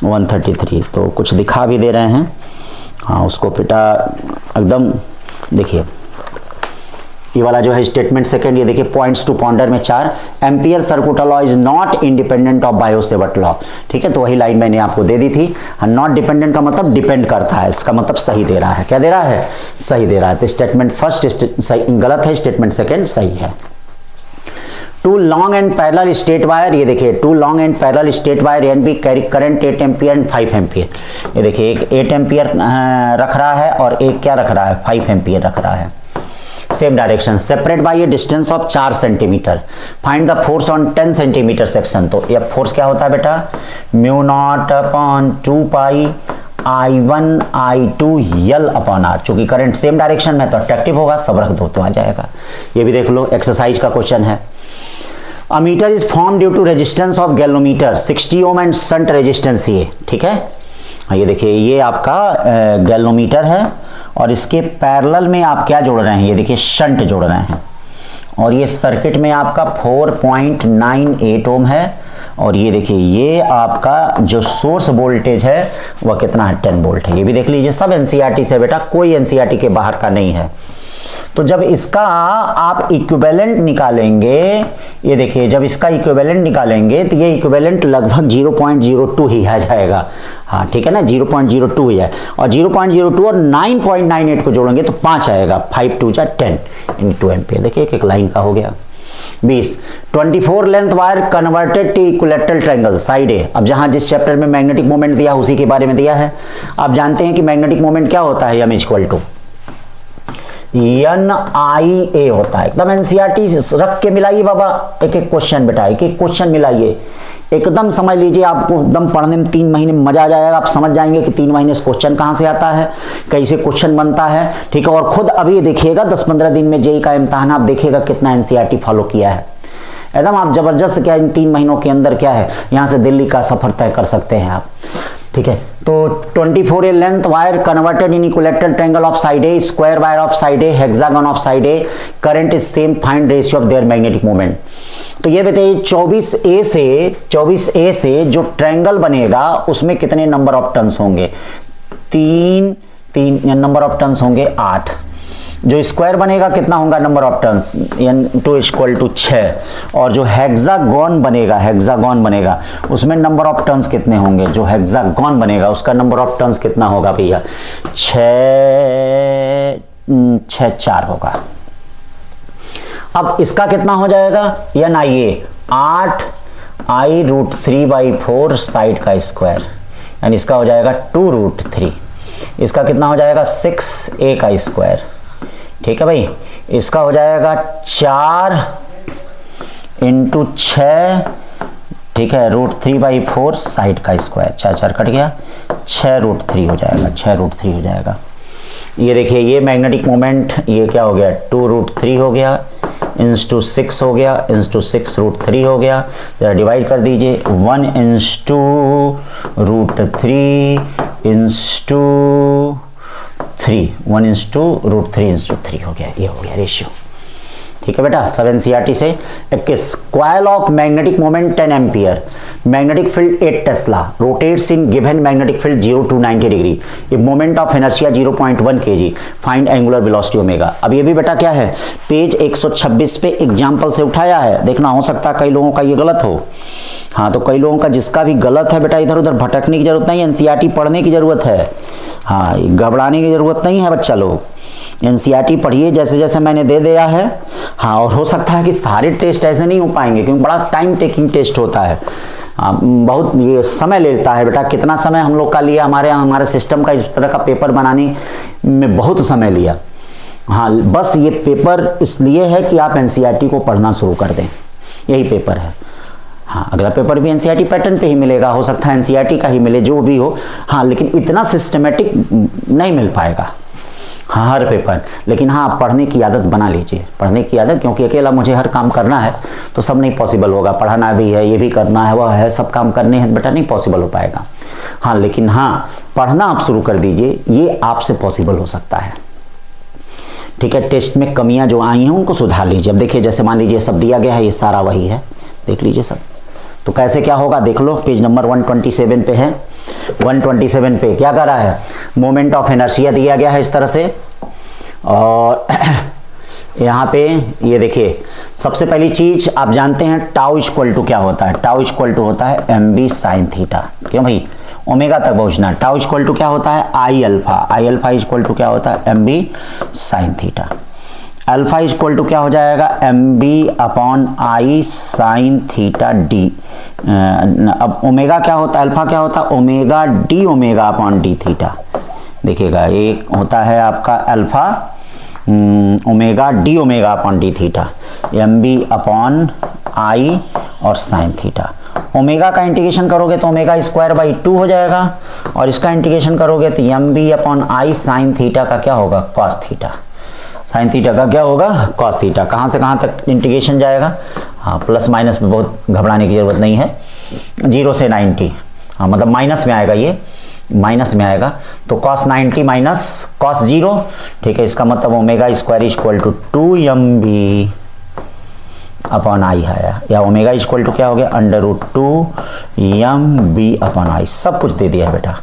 133 तो कुछ दिखा भी दे रहे हैं, हाँ उसको पिटा एकदम। देखिए ये वाला जो है स्टेटमेंट सेकंड, ये देखिए पॉइंट्स टू पॉन्डर में 4, ampere circular law is not independent of Biot-Savart law, ठीक है। तो वही लाइन मैंने आपको दे दी थी। नॉट डिपेंडेंट का मतलब डिपेंड करता है, इसका मतलब सही दे रहा है। क्या दे रहा है, सही दे रहा है। तो स्टेटमेंट फर्स्ट गलत है, स्टेटमेंट सेकंड सही है। Two long and parallel straight wire, ये देखिए two long and parallel straight wire and B carry current 8 ampere and 5 ampere. ये देखिए एक 8 एम्पियर रख रहा है और एक क्या रख रहा है 5 एम्पियर रख रहा है। Same direction, separate by A distance of 4 centimetre, find the force on 10 centimetre section. तो ये फोर्स क्या होता है बेटा, म्यू नॉट अपॉन 2 पाई I1 I2 L upon R। चूंकि करंट सेम डायरेक्शन में तो अट्रैक्टिव होगा, सब रख दो तो आ जाएगा। ये भी देख लो, एक्सरसाइज का क्वेश्चन है। Ammeter is form due to resistance of galvanometer 60 ohm and shunt resistance, ये ठीक है। ये देखिए ये आपका गैल्वेनोमीटर है और इसके पैरेलल में आप क्या जोड़ रहे हैं, ये देखिए शंट जोड़ रहे हैं और ये सर्किट में आपका 4.98 ओम है और ये देखिए ये आपका जो सोर्स वोल्टेज है वह कितना है, 10 वोल्ट है। ये भी देख लीजिए, सब एनसीईआरटी से बेटा, कोई एनसीईआरटी के बाहर का नहीं है। तो जब इसका आप इक्विवेलेंट निकालेंगे, ये देखिए जब इसका इक्विवेलेंट निकालेंगे तो ये इक्विवेलेंट लगभग 0.02 ही आ जाएगा। हाँ ठीक है ना, 0.02 ही है और 0.02 और 9.98 को जोड़ेंगे तो 5 आएगा, 5 2 जा 10 × एम्पियर। देखिए एक लाइन का हो गया। 20 24 length wire converted to equilateral triangle side A. अब जहां जिस चैप्टर में मैग्नेटिक मोमेंट दिया उसी के बारे में दिया है। आप जानते हैं कि मैग्नेटिक मोमेंट क्या होता है, m = NIA होता है। एकदम एनसीईआरटी रख के मिलाइए बाबा, एक एक क्वेश्चन बेटा, एक एक क्वेश्चन मिलाइए, एकदम समझ लीजिए। आपको एकदम पढ़ने में 3 महीने में मजा आ जाएगा। आप समझ जाएंगे कि 3 महीने से क्वेश्चन कहां से आता है, कैसे क्वेश्चन बनता है, ठीक है। और खुद अभी देखिएगा 10-15 दिन में जेईई का इम्तहान, आप देखिएगा कितना एनसीईआरटी फॉलो किया है। एकदम आप जबरदस्त, क्या इन 3 महीनों के अंदर क्या है, यहां से दिल्ली का सफर तय कर सकते हैं आप, ठीक है। तो 24 A length wire converted in equilateral triangle of side A, square wire of side A, hexagon of side A, current is same, find ratio of their magnetic moment. तो ये बताइए 24A से जो ट्रायंगल बनेगा उसमें कितने नंबर ऑफ टर्न्स होंगे, 3 नंबर ऑफ टर्न्स होंगे 8। जो स्क्वायर बनेगा कितना होगा नंबर ऑफ टर्न्स, n2 = 6। और जो हेक्सागन बनेगा उसमें नंबर ऑफ टर्न्स कितने होंगे, जो हेक्सागन बनेगा उसका नंबर ऑफ टर्न्स कितना होगा भैया, 6 4 होगा। अब इसका कितना हो जाएगा, NIA 8I√3/4 साइड का स्क्वायर, यानी इसका हो जाएगा 2√3। इसका कितना हो जाएगा 6A का स्क्वायर, ठीक है भाई। इसका हो जाएगा 4 × 6, ठीक है, √3/4 साइड का स्क्वायर, 4 4 कट गया, 6√3 हो जाएगा, 6√3 हो जाएगा। ये देखिए ये मैग्नेटिक मोमेंट ये क्या हो गया, 2√3 हो गया, × 6 हो गया, × 6 √3 हो गया। जरा डिवाइड कर दीजिए, 1 × 2√3 × 3, 1 × 2√3 × 3 हो गया, ये हो गया रेशियो, ठीक है बेटा। सब एनसीईआरटी से। 21 coil of magnetic moment 10 ampere, magnetic field 8 Tesla, rotates in given magnetic field 0 to 90 degree, if moment of inertia 0.1 kg, find angular velocity omega. अब ये भी बेटा क्या है, पेज 126 पे एग्जाम्पल से उठाया है, देखना हो सकता है कई लोगों का ये गलत हो। हाँ तो कई लोगों का जिसका भी गलत है बेटा, इधर उधर भटकने की जरूरत नहीं, एनसीईआरटी पढ़ने की जरूरत है। हाँ घबराने की जरूरत नहीं है बच्चा लोग, एनसीईआरटी पढ़िए जैसे जैसे मैंने दे दिया है। हाँ और हो सकता है कि सारे टेस्ट ऐसे नहीं हो पाएंगे क्योंकि बड़ा टाइम टेकिंग टेस्ट होता है, बहुत ये समय लेता है बेटा। कितना समय हम लोग का लिया, हमारे सिस्टम का इस तरह का पेपर बनाने में बहुत समय लिया। हाँ बस ये पेपर इसलिए है कि आप एनसीईआरटी को पढ़ना शुरू कर दें, यही पेपर है। हाँ अगला पेपर भी एनसीईआरटी पैटर्न पे ही मिलेगा, हो सकता है एनसीईआरटी का ही मिले, जो भी हो। हाँ लेकिन इतना सिस्टमेटिक नहीं मिल पाएगा हाँ हर पेपर, लेकिन हाँ पढ़ने की आदत बना लीजिए, पढ़ने की आदत, क्योंकि अकेला मुझे हर काम करना है तो सब नहीं पॉसिबल होगा। पढ़ाना भी है, ये भी करना है, वह है, सब काम करने हैं बेटा, नहीं पॉसिबल हो पाएगा। हाँ लेकिन हाँ पढ़ना आप शुरू कर दीजिए, ये आपसे पॉसिबल हो सकता है, ठीक है। टेस्ट में कमियां जो आई हैं उनको सुधार लीजिए। अब देखिए जैसे मान लीजिए सब दिया गया है, ये सारा वही है, देख लीजिए सब। तो कैसे क्या होगा देख लो, पेज नंबर 127 पे है। 127 पे क्या कर रहा है, मोमेंट ऑफ इनर्शिया दिया गया है इस तरह से, और यहाँ पे ये देखिए सबसे पहली चीज आप जानते हैं टाउ इक्वल टू क्या होता है, टाउ इक्वल टू होता है mb sin थीटा। क्यों भाई, ओमेगा तक पहुंचना। टाउ इक्वल टू क्या होता है, आई अल्फा इक्वल टू क्या होता है, mb sin theta. Alpha equal to क्या हो जाएगा, mb/i sin थीटा डी। अब ओमेगा क्या होता है, अल्फा क्या होता है, ओमेगा डी थीटा। देखिएगा एक होता है आपका alpha omega D theta, mb/i और sin थीटा। ओमेगा का इंटीग्रेशन करोगे तो ओमेगा²/2 हो जाएगा, और इसका इंटीग्रेशन करोगे तो mb/i sin थीटा का क्या होगा, cos थीटा। साइन थीटा का क्या होगा, cos थीटा। कहाँ से कहाँ तक इंटीग्रेशन जाएगा, हाँ प्लस माइनस में बहुत घबराने की जरूरत नहीं है, 0 से 90, हाँ मतलब माइनस में आएगा, ये माइनस में आएगा, तो cos 90 माइनस cos 0, ठीक है, इसका मतलब omega square equal to 2mb upon I है, या ओमेगा इक्वल टू क्या हो गया, √2mb अपॉन आई। सब कुछ दे दिया है बेटा,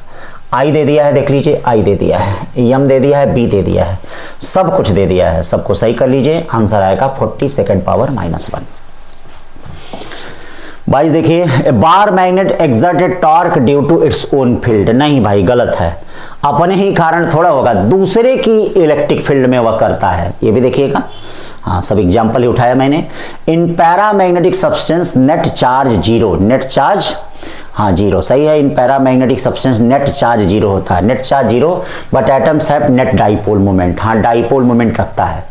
आई दे दिया है, देख लीजिए आई दे दिया है, एम दे दिया है, बी दे दिया है, सब कुछ दे दिया है, सबको सही कर लीजिए, आंसर आएगा 40 सेकेंड पावर -1। भाई देखिए, a bar magnet exerted torque due to its own field, नहीं भाई गलत है, अपने ही कारण थोड़ा होगा, दूसरे की इलेक्ट्रिक फील्ड में वह करता है, ये भी देखिएगा। हाँ सब एग्जाम्पल ही उठाया मैंने। In paramagnetic substance net charge 0, net charge हाँ 0 सही है, in paramagnetic substance net charge 0 होता है, net charge 0 but atoms have net dipole moment, हाँ डाइपोल मोमेंट रखता है,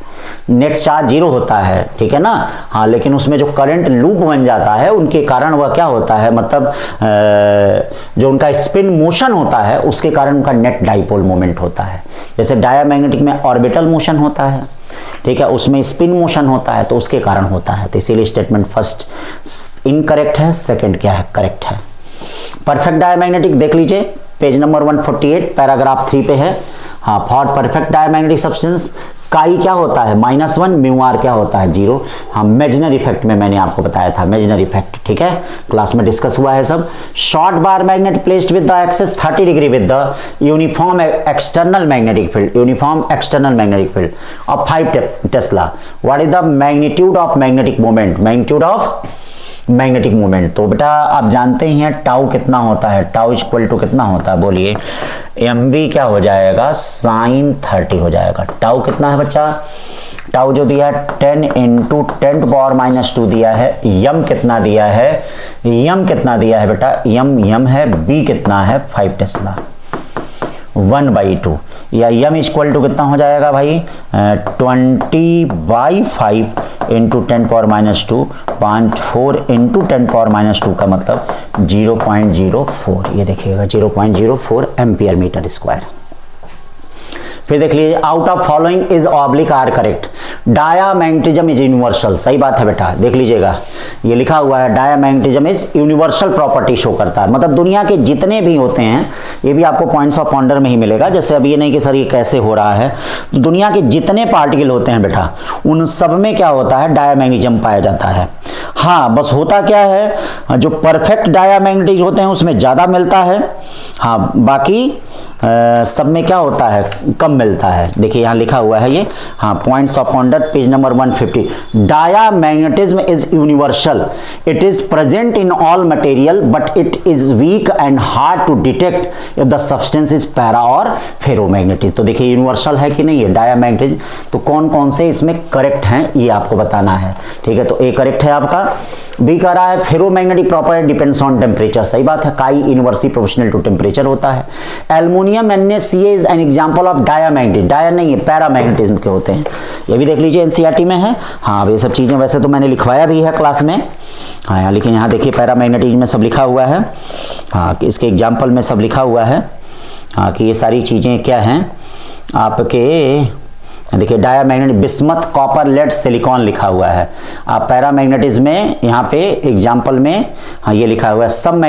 नेट चार्ज 0 होता है, ठीक है ना, हाँ लेकिन उसमें जो करंट लूप बन जाता है उनके कारण वह क्या होता है, मतलब जो उनका स्पिन मोशन होता है उसके कारण उनका नेट डाइपोल मोमेंट होता है। जैसे डायामैग्नेटिक में ऑर्बिटल मोशन होता है, ठीक है, उसमें स्पिन मोशन होता है तो उसके कारण होता है, तो इसीलिए स्टेटमेंट फर्स्ट इनकरेक्ट है, सेकंड क्या है, करेक्ट है। परफेक्ट डायामैग्नेटिक देख लीजिए, पेज नंबर 148 पैराग्राफ 3 पे है। हाँ फॉर परफेक्ट डायामैग्नेटिक सब्सटेंस काई क्या होता है -1, म्यू आर क्या होता है 0। हाँ मेजनर इफेक्ट में मैंने आपको बताया था, मेजनर इफेक्ट, ठीक है, क्लास में डिस्कस हुआ है सब। Short bar magnet placed with the axis 30 degree with the uniform external magnetic field, uniform external magnetic field of 5 Tesla. What is the magnitude of magnetic moment, magnitude of magnetic moment, तो बेटा आप जानते ही हैं टाउ कितना होता है, टाउ इक्वल टू कितना होता है बोलिए, mb क्या हो जाएगा, sin 30 हो जाएगा। टाउ कितना है बच्चा, टाउ जो दिया है 10 × 10⁻² दिया है, यम कितना दिया है, यम कितना दिया है बेटा, यम है, बी कितना है 5 टेस्ला 1/2, या यम इक्वल टू कितना हो जाएगा भाई 20/5 × 10⁻², 0.4 × 10⁻² का मतलब 0.04, ये देखिएगा 0.04 एम्पियर मीटर स्क्वायर। फिर देख लीजिए, out of following is oblique are correct, diamagnetism is universal, सही बात है बेटा, देख लीजिएगा ये लिखा हुआ है diamagnetism is universal property show करता है, मतलब दुनिया के जितने भी होते हैं, ये भी आपको पॉइंट्स ऑफ पॉन्डर में ही मिलेगा, जैसे अब ये नहीं कि सर ये कैसे हो रहा है, तो दुनिया के जितने पार्टिकल होते हैं बेटा उन सब में क्या होता है, डायामैग्नेटिज्म पाया जाता है। हाँ बस होता क्या है, जो परफेक्ट डायामैग्नेटिक होते हैं उसमें ज़्यादा मिलता है, हाँ बाकी सब में क्या होता है, कम मिलता है। देखिए यहाँ लिखा हुआ है ये, हाँ points of ponder page number 150, diamagnetism is universal, it is present in all material but it is weak and hard to detect if the substance is para और फेरोमैग्नेटिक। तो देखिए यूनिवर्सल है कि नहीं है डायामैग्नेटिज्म, तो कौन कौन से इसमें करेक्ट हैं ये आपको बताना है, ठीक है, तो ए करेक्ट है आपका। बी कह रहा है ferromagnetic property depends on temperature, सही बात है, काई इनवर्सली प्रोपोर्शनल टू टेम्परेचर होता है। Aluminium NaCl is an example of diamagnetic, dia नहीं है पैरामैग्नेटिज्म के होते हैं, ये भी देख लीजिए एनसीईआरटी में है। हाँ ये सब चीजें वैसे तो मैंने लिखवाया भी है क्लास में, हाँ लेकिन यहाँ देखिए पैरामैग्नेटिज्म में सब लिखा हुआ है, हाँ कि इसके एग्जाम्पल में सब लिखा हुआ है, हाँ कि ये सारी चीजें क्या हैं आपके, देखिए diamagnetic bismuth copper lead silicon लिखा हुआ है। आप पैरामैग्नेटिज्म में यहाँ पे एग्जाम्पल में हाँ ये लिखा हुआ है सब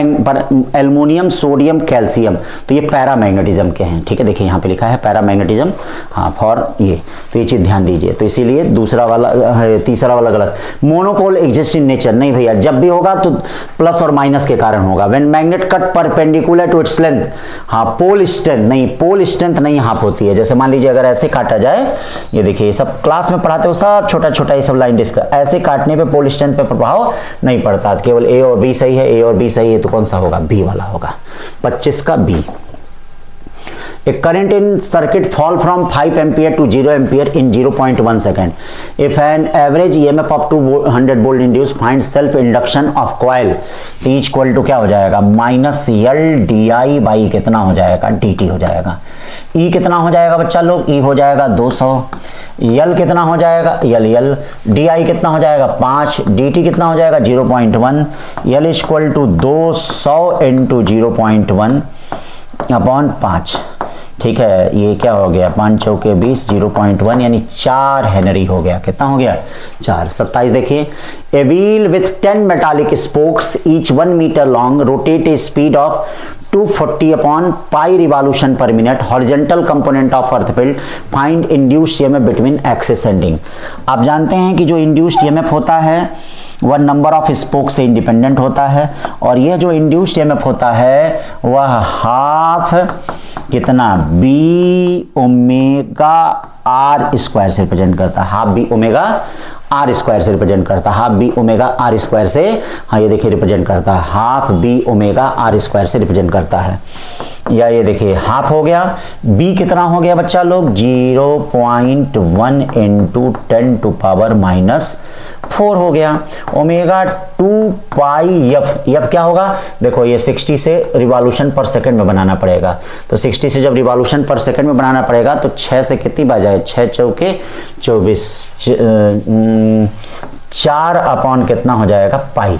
एल्युमिनियम सोडियम कैल्शियम, तो ये पैरामैग्नेटिज्म के हैं, ठीक है, देखिए यहाँ पे लिखा है पैरामैग्नेटिज्म, हाँ फॉर ये, तो ये चीज ध्यान दीजिए। तो इसीलिए दूसरा वाला तीसरा वाला गलत। मोनोपोल एग्जिस्ट इन नेचर, नहीं भैया, जब भी होगा तो प्लस और माइनस के कारण होगा। When magnet cut perpendicular to its length, हाँ पोल स्ट्रेंथ नहीं, पोल स्ट्रेंथ नहीं हाफ होती है। जैसे मान लीजिए अगर ऐसे काटा जाए, ये देखिए सब क्लास में पढ़ाते हो सब छोटा छोटा ये सब लाइन डिस्कस, ऐसे काटने पे पोल स्ट्रेंथ पे प्रभाव नहीं पड़ता, केवल ए और बी सही है, ए और बी सही है, तो कौन सा होगा, बी वाला होगा, 25 का B. A current in circuit fall from 5 ampere to 0 ampere in 0.1 second. If an average EMF of 200 volt induced, find self induction of coil. तो इक्वल टू क्या हो जाएगा, -L di बाई कितना हो जाएगा, dt हो जाएगा। E कितना हो जाएगा बच्चा लोग, E हो जाएगा 200, L कितना हो जाएगा, L di कितना हो जाएगा 5, dt कितना हो जाएगा 0.1, L इक्वल टू 200 × 0.1 अपॉन 5, ठीक है, ये क्या हो गया 5 चौके 20, 0.1 यानी 4 हेनरी हो गया। कितना हो गया 4। 27 देखिए, a wheel with 10 metallic spokes each 1 metre long rotate a speed of 240 upon pi revolution per minute, horizontal component of earth field, find induced EMF between axis ending. आप जानते हैं कि जो इंड्यूस्ड ईएमएफ होता है वह नंबर ऑफ स्पोक से इंडिपेंडेंट होता है, और यह जो इंड्यूस्ड ईएमएफ होता है वह हाफ कितना बी ओमेगा आर स्क्वायर से रिप्रेजेंट करता है, half B omega R square से रिप्रेजेंट करता है, half B omega R square से, हाँ ये देखिए रिप्रेजेंट करता है, half B omega R square से रिप्रेजेंट करता है। या ये देखिए हाफ हो गया, बी कितना हो गया बच्चा लोग 0.1 इंटू 10 टू पावर -4 हो गया। ओमेगा 2 पाई एफ, एफ क्या होगा देखो, ये 60 से रिवॉल्यूशन पर सेकंड में बनाना पड़ेगा, तो 60 से जब रिवॉल्यूशन पर सेकंड में बनाना पड़ेगा तो 6 से कितनी बार जाए, 6 चौके 24, 4 अपॉन कितना हो जाएगा पाई,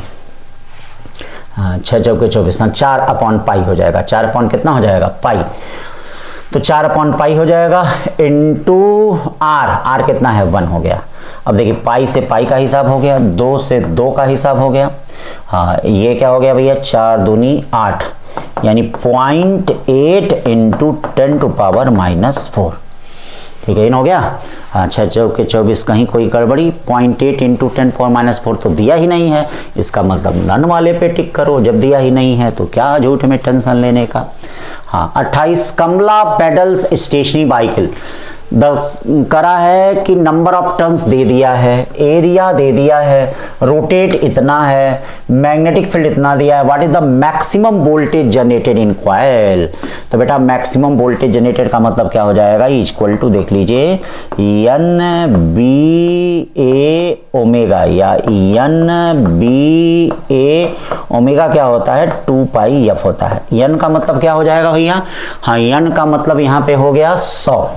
हाँ 6 चौके 24, 4 अपॉन पाई हो जाएगा, 4 अपॉन कितना हो जाएगा पाई, तो 4 अपॉन पाई हो जाएगा इंटू आर, आर कितना है 1 हो गया। अब देखिए पाई से पाई का हिसाब हो गया, 2 से 2 का हिसाब हो गया, हाँ ये क्या हो गया भैया 4 दूनी 8 यानी 0.8 इंटू 10 टू पावर -4, ठीक है इन हो गया। हाँ 6 चौके 24 कहीं कोई गड़बड़ी, 0.8 इंटू 10 पावर -4 तो दिया ही नहीं है, इसका मतलब नन वाले पे टिक करो, जब दिया ही नहीं है तो क्या झूठ में टेंशन लेने का। हाँ 28 कमला पेडल्स स्टेशनरी बाइकिल, करा है कि नंबर ऑफ टर्न्स दे दिया है, एरिया दे दिया है, रोटेट इतना है, मैग्नेटिक फील्ड इतना दिया है, what is the maximum voltage generated in coil. तो बेटा मैक्सिमम वोल्टेज जनरेटेड का मतलब क्या हो जाएगा, इक्वल टू देख लीजिए एन बी ए ओमेगा, या एन बी ए ओमेगा क्या होता है 2 पाई एफ होता है। एन का मतलब क्या हो जाएगा भैया, हाँ एन का मतलब यहाँ पे हो गया 100।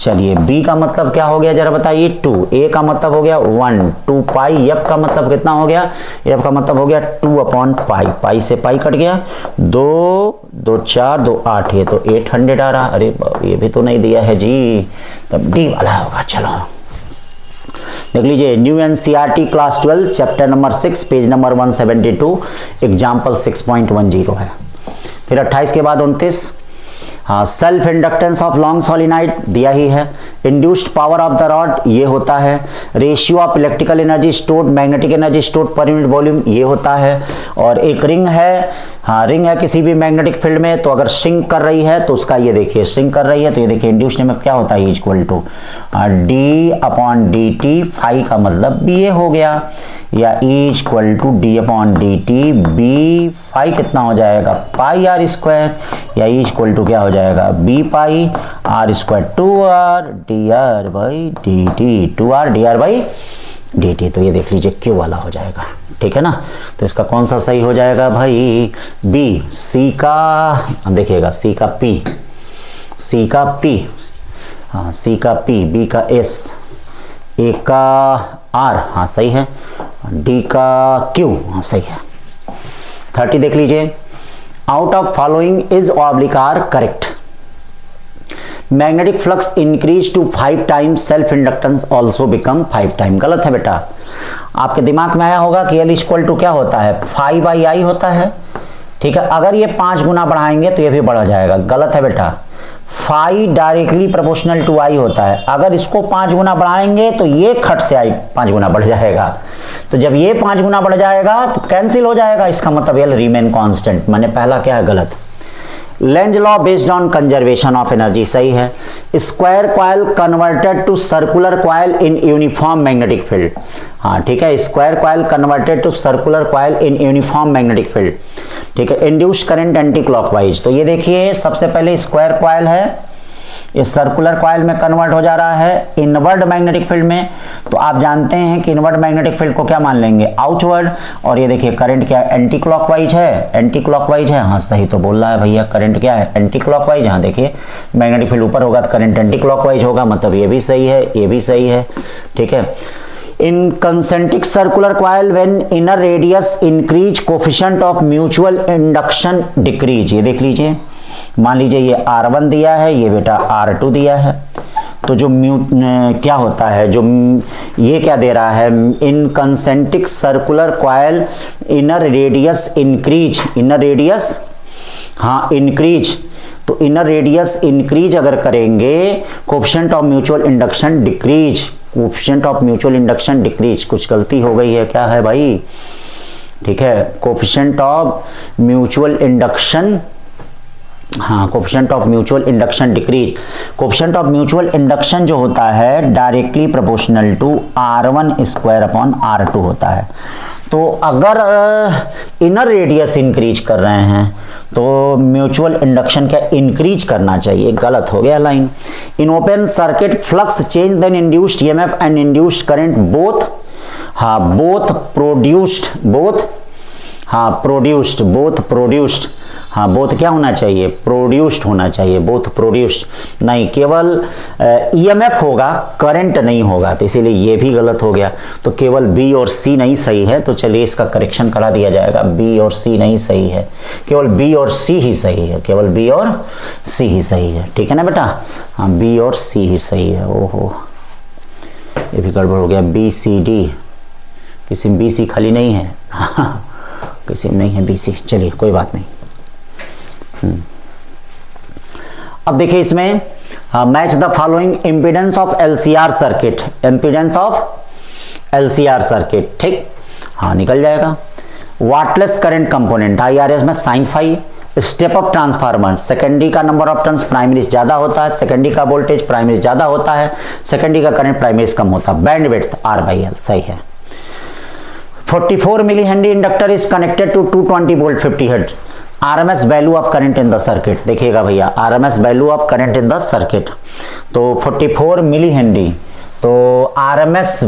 चलिए बी का मतलब क्या हो गया जरा बताइए 2, ए का मतलब हो गया 1, 2 पाई, एफ का मतलब कितना हो गया, एफ का मतलब हो गया 2 अपॉन पाई, पाई से पाई कट गया, 2 2 4 2 8, ये तो 800 आ रहा, अरे ये भी तो नहीं दिया है जी, तब डी वाला होगा। चलो देख लीजिए new NCERT class 12 chapter number 6 page number 172 example 6.10 है। फिर 28 के बाद 29, हाँ self inductance of long solenoid दिया ही है, induced power of the rod ये होता है, ratio of electrical energy stored magnetic energy stored पर यूनिट वॉल्यूम ये होता है, और एक रिंग है, हाँ रिंग है किसी भी मैग्नेटिक फील्ड में, तो अगर श्रिंक कर रही है तो उसका ये देखिए श्रिंक कर रही है तो ये देखिए इंड्यूस्ड ईएमएफ क्या होता है equal to D upon D T, phi का मतलब भी ये हो गया, या equal to D upon D T, B phi कितना हो जाएगा पाई आर स्क्वायर, या इक्वल टू क्या हो जाएगा B pi R square 2r D R by D T, 2r D R by D T, तो ये देख लीजिए क्यू वाला हो जाएगा, ठीक है ना। तो इसका कौन सा सही हो जाएगा भाई बी, सी का देखिएगा सी का पी, सी का पी, हाँ सी का पी, बी का एस, ए का आर, हाँ सही है, डी का क्यू, हाँ सही है। 30 देख लीजिए, out of following is oblique are correct, magnetic flux increase to 5 times, self inductance also become 5 time. गलत है बेटा, आपके दिमाग में आया होगा कि एल इक्वल टू क्या होता है 5/I होता है, ठीक है, अगर ये 5 गुना बढ़ाएंगे तो ये भी बढ़ जाएगा, गलत है बेटा, फाई डायरेक्टली प्रोपोर्शनल टू आई होता है, अगर इसको 5 गुना बढ़ाएंगे तो ये खट से आई 5 गुना बढ़ जाएगा, तो जब ये 5 गुना बढ़ जाएगा तो कैंसिल हो जाएगा, इसका मतलब एल रिमेन कांस्टेंट, मैंने पहला क्या है गलत। Lenz law based on conservation of energy सही है, square coil converted to circular coil in uniform magnetic field, हाँ ठीक है, square coil converted to circular coil in uniform magnetic field, ठीक है, इंड्यूस्ड करंट एंटी क्लॉकवाइज, तो ये देखिए सबसे पहले स्क्वायर कॉइल है, ये सर्कुलर कॉइल में कन्वर्ट हो जा रहा है इनवर्ड मैग्नेटिक फील्ड में, तो आप जानते हैं कि इनवर्ड मैग्नेटिक फील्ड को क्या मान लेंगे आउटवर्ड, और ये देखिए करंट क्या एंटी क्लॉकवाइज है, एंटी क्लॉकवाइज है, हाँ सही तो बोल रहा है भैया, करंट क्या है एंटी क्लॉकवाइज, हाँ देखिए मैग्नेटिक फील्ड ऊपर होगा तो करंट एंटी क्लॉकवाइज होगा, मतलब ये भी सही है ये भी सही है, ठीक है। In concentric circular coil when inner radius increase coefficient of mutual induction decrease, ये देख लीजिए मान लीजिए ये R1 दिया है, ये बेटा R2 दिया है, तो जो क्या होता है, जो ये क्या दे रहा है, in concentric circular coil inner radius increase, inner radius हाँ इंक्रीज, तो इनर रेडियस इंक्रीज अगर करेंगे coefficient of mutual induction decrease, coefficient of mutual induction decrease, कुछ गलती हो गई है क्या है भाई, ठीक है, कोएफिशिएंट ऑफ म्यूचुअल इंडक्शन, हाँ coefficient of mutual induction decrease, coefficient of mutual induction जो होता है directly proportional to R1 square upon R2 होता है। तो अगर इनर रेडियस इंक्रीज कर रहे हैं तो म्यूचुअल इंडक्शन क्या इंक्रीज करना चाहिए, गलत हो गया line. In open circuit flux change then induced EMF and induced current both, हाँ बोथ प्रोड्यूस्ड, हाँ बोथ क्या होना चाहिए, प्रोड्यूस्ड होना चाहिए, बोथ प्रोड्यूस्ड नहीं, केवल ईएमएफ होगा करंट नहीं होगा, तो इसीलिए ये भी गलत हो गया। तो केवल बी और सी नहीं सही है, तो चलिए इसका करेक्शन करा दिया जाएगा, बी और सी नहीं सही है, केवल बी और सी ही सही है, केवल बी और सी ही सही है, ठीक है ना बेटा, हाँ बी और सी ही सही है। ओहो ये भी गड़बड़ हो गया, बी सी डी, किसी में बी सी खाली नहीं है किसी में नहीं है बी सी, चलिए कोई बात नहीं। अब देखिए इसमें match the following impedance of LCR circuit, impedance of LCR circuit, ठीक, हाँ निकल जाएगा। वाटलेस करंट कंपोनेंट IRS में sine phi, step up transformer, secondary का नंबर ऑफ टर्न्स प्राइमरी ज्यादा होता है, सेकेंडरी का वोल्टेज प्राइमरी ज्यादा होता है, सेकेंडरी का करंट प्राइमरी कम होता है, बैंडविड्थ R/L सही है। 44 millihenry inductor is connected to 220 volt 50 hertz, RMS value of current in the circuit, देखिएगा भैया RMS value of current in the circuit, तो 44 मिली हेनरी, तो RMS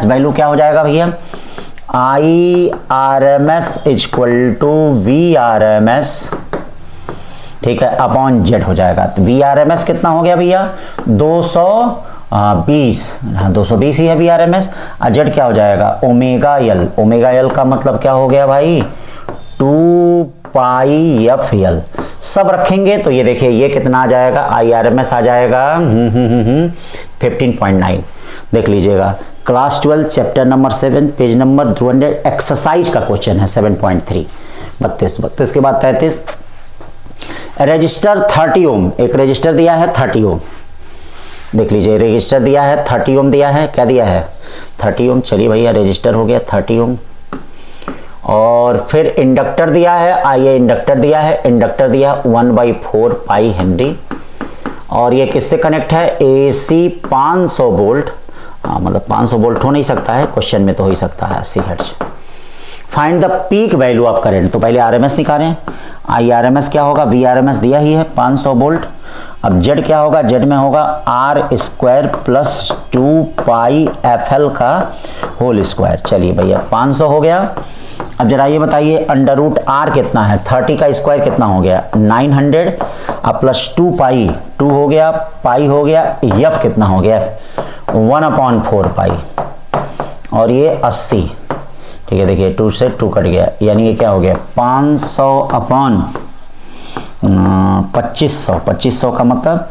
वैल्यू क्या हो जाएगा भैया, IRMS इक्वल टू VRMS, ठीक है, अपॉन Z हो जाएगा। तो VRMS कितना हो गया भैया 220, हाँ 220 ही है VRMS, और Z क्या हो जाएगा ओमेगा L, ओमेगा L का मतलब क्या हो गया भाई 2πfL, सब रखेंगे तो ये देखिए ये कितना आ जाएगा, IRMS आ जाएगा 15.9, देख लीजिएगा class 12 chapter number 7 page number 200 exercise का क्वेश्चन है 7.3, 32 के बाद 33। रजिस्टर 30 ओम, एक रजिस्टर दिया है 30 ओम, देख लीजिए रजिस्टर दिया है 30 ओम दिया है, क्या दिया है 30 ओम, चलिए भैया रजिस्टर हो गया 30 ओम, और फिर इंडक्टर दिया है, आइए इंडक्टर दिया है, इंडक्टर दिया 1/4 पाई हेनरी, और ये किससे कनेक्ट है AC 500 वोल्ट, मतलब 500 वोल्ट हो नहीं सकता है, क्वेश्चन में तो हो ही सकता है 80 hertz. Find the peak value of current, तो पहले RMS निकालें, IRMS क्या होगा, VRMS दिया ही है 500 वोल्ट, अब Z क्या होगा, Z में होगा R² प्लस 2πfL का होल स्क्वायर, चलिए भैया 500 हो गया। अब जरा ये बताइए अंडर रूट R कितना है, 30 का स्क्वायर कितना हो गया 900, अब प्लस 2 हो गया, पाई हो गया, F कितना हो गया 1/4 पाई, और ये 80, ठीक है, देखिए 2 से 2 कट गया, यानी ये क्या हो गया 500 अपॉन 2500 का मतलब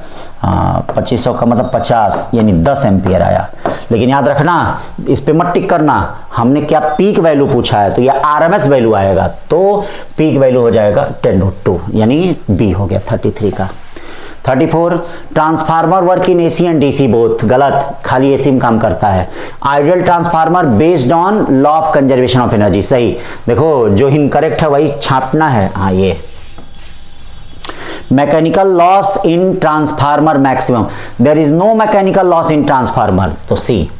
2500 का मतलब 50, यानी 10 एम्पियर आया। लेकिन याद रखना इस पे मत टिक करना, हमने क्या पीक वैल्यू पूछा है, तो ये RMS वैल्यू आएगा, तो पीक वैल्यू हो जाएगा 10√2, यानी B हो गया 33 का। 34 transformer work in AC and DC both, गलत, खाली AC में काम करता है। Ideal transformer based on law of conservation of energy, सही, देखो जो इनकरेक्ट है वही छापना है, हाँ ये mechanical loss in transformer maximum, there is no mechanical loss in transformer, तो C.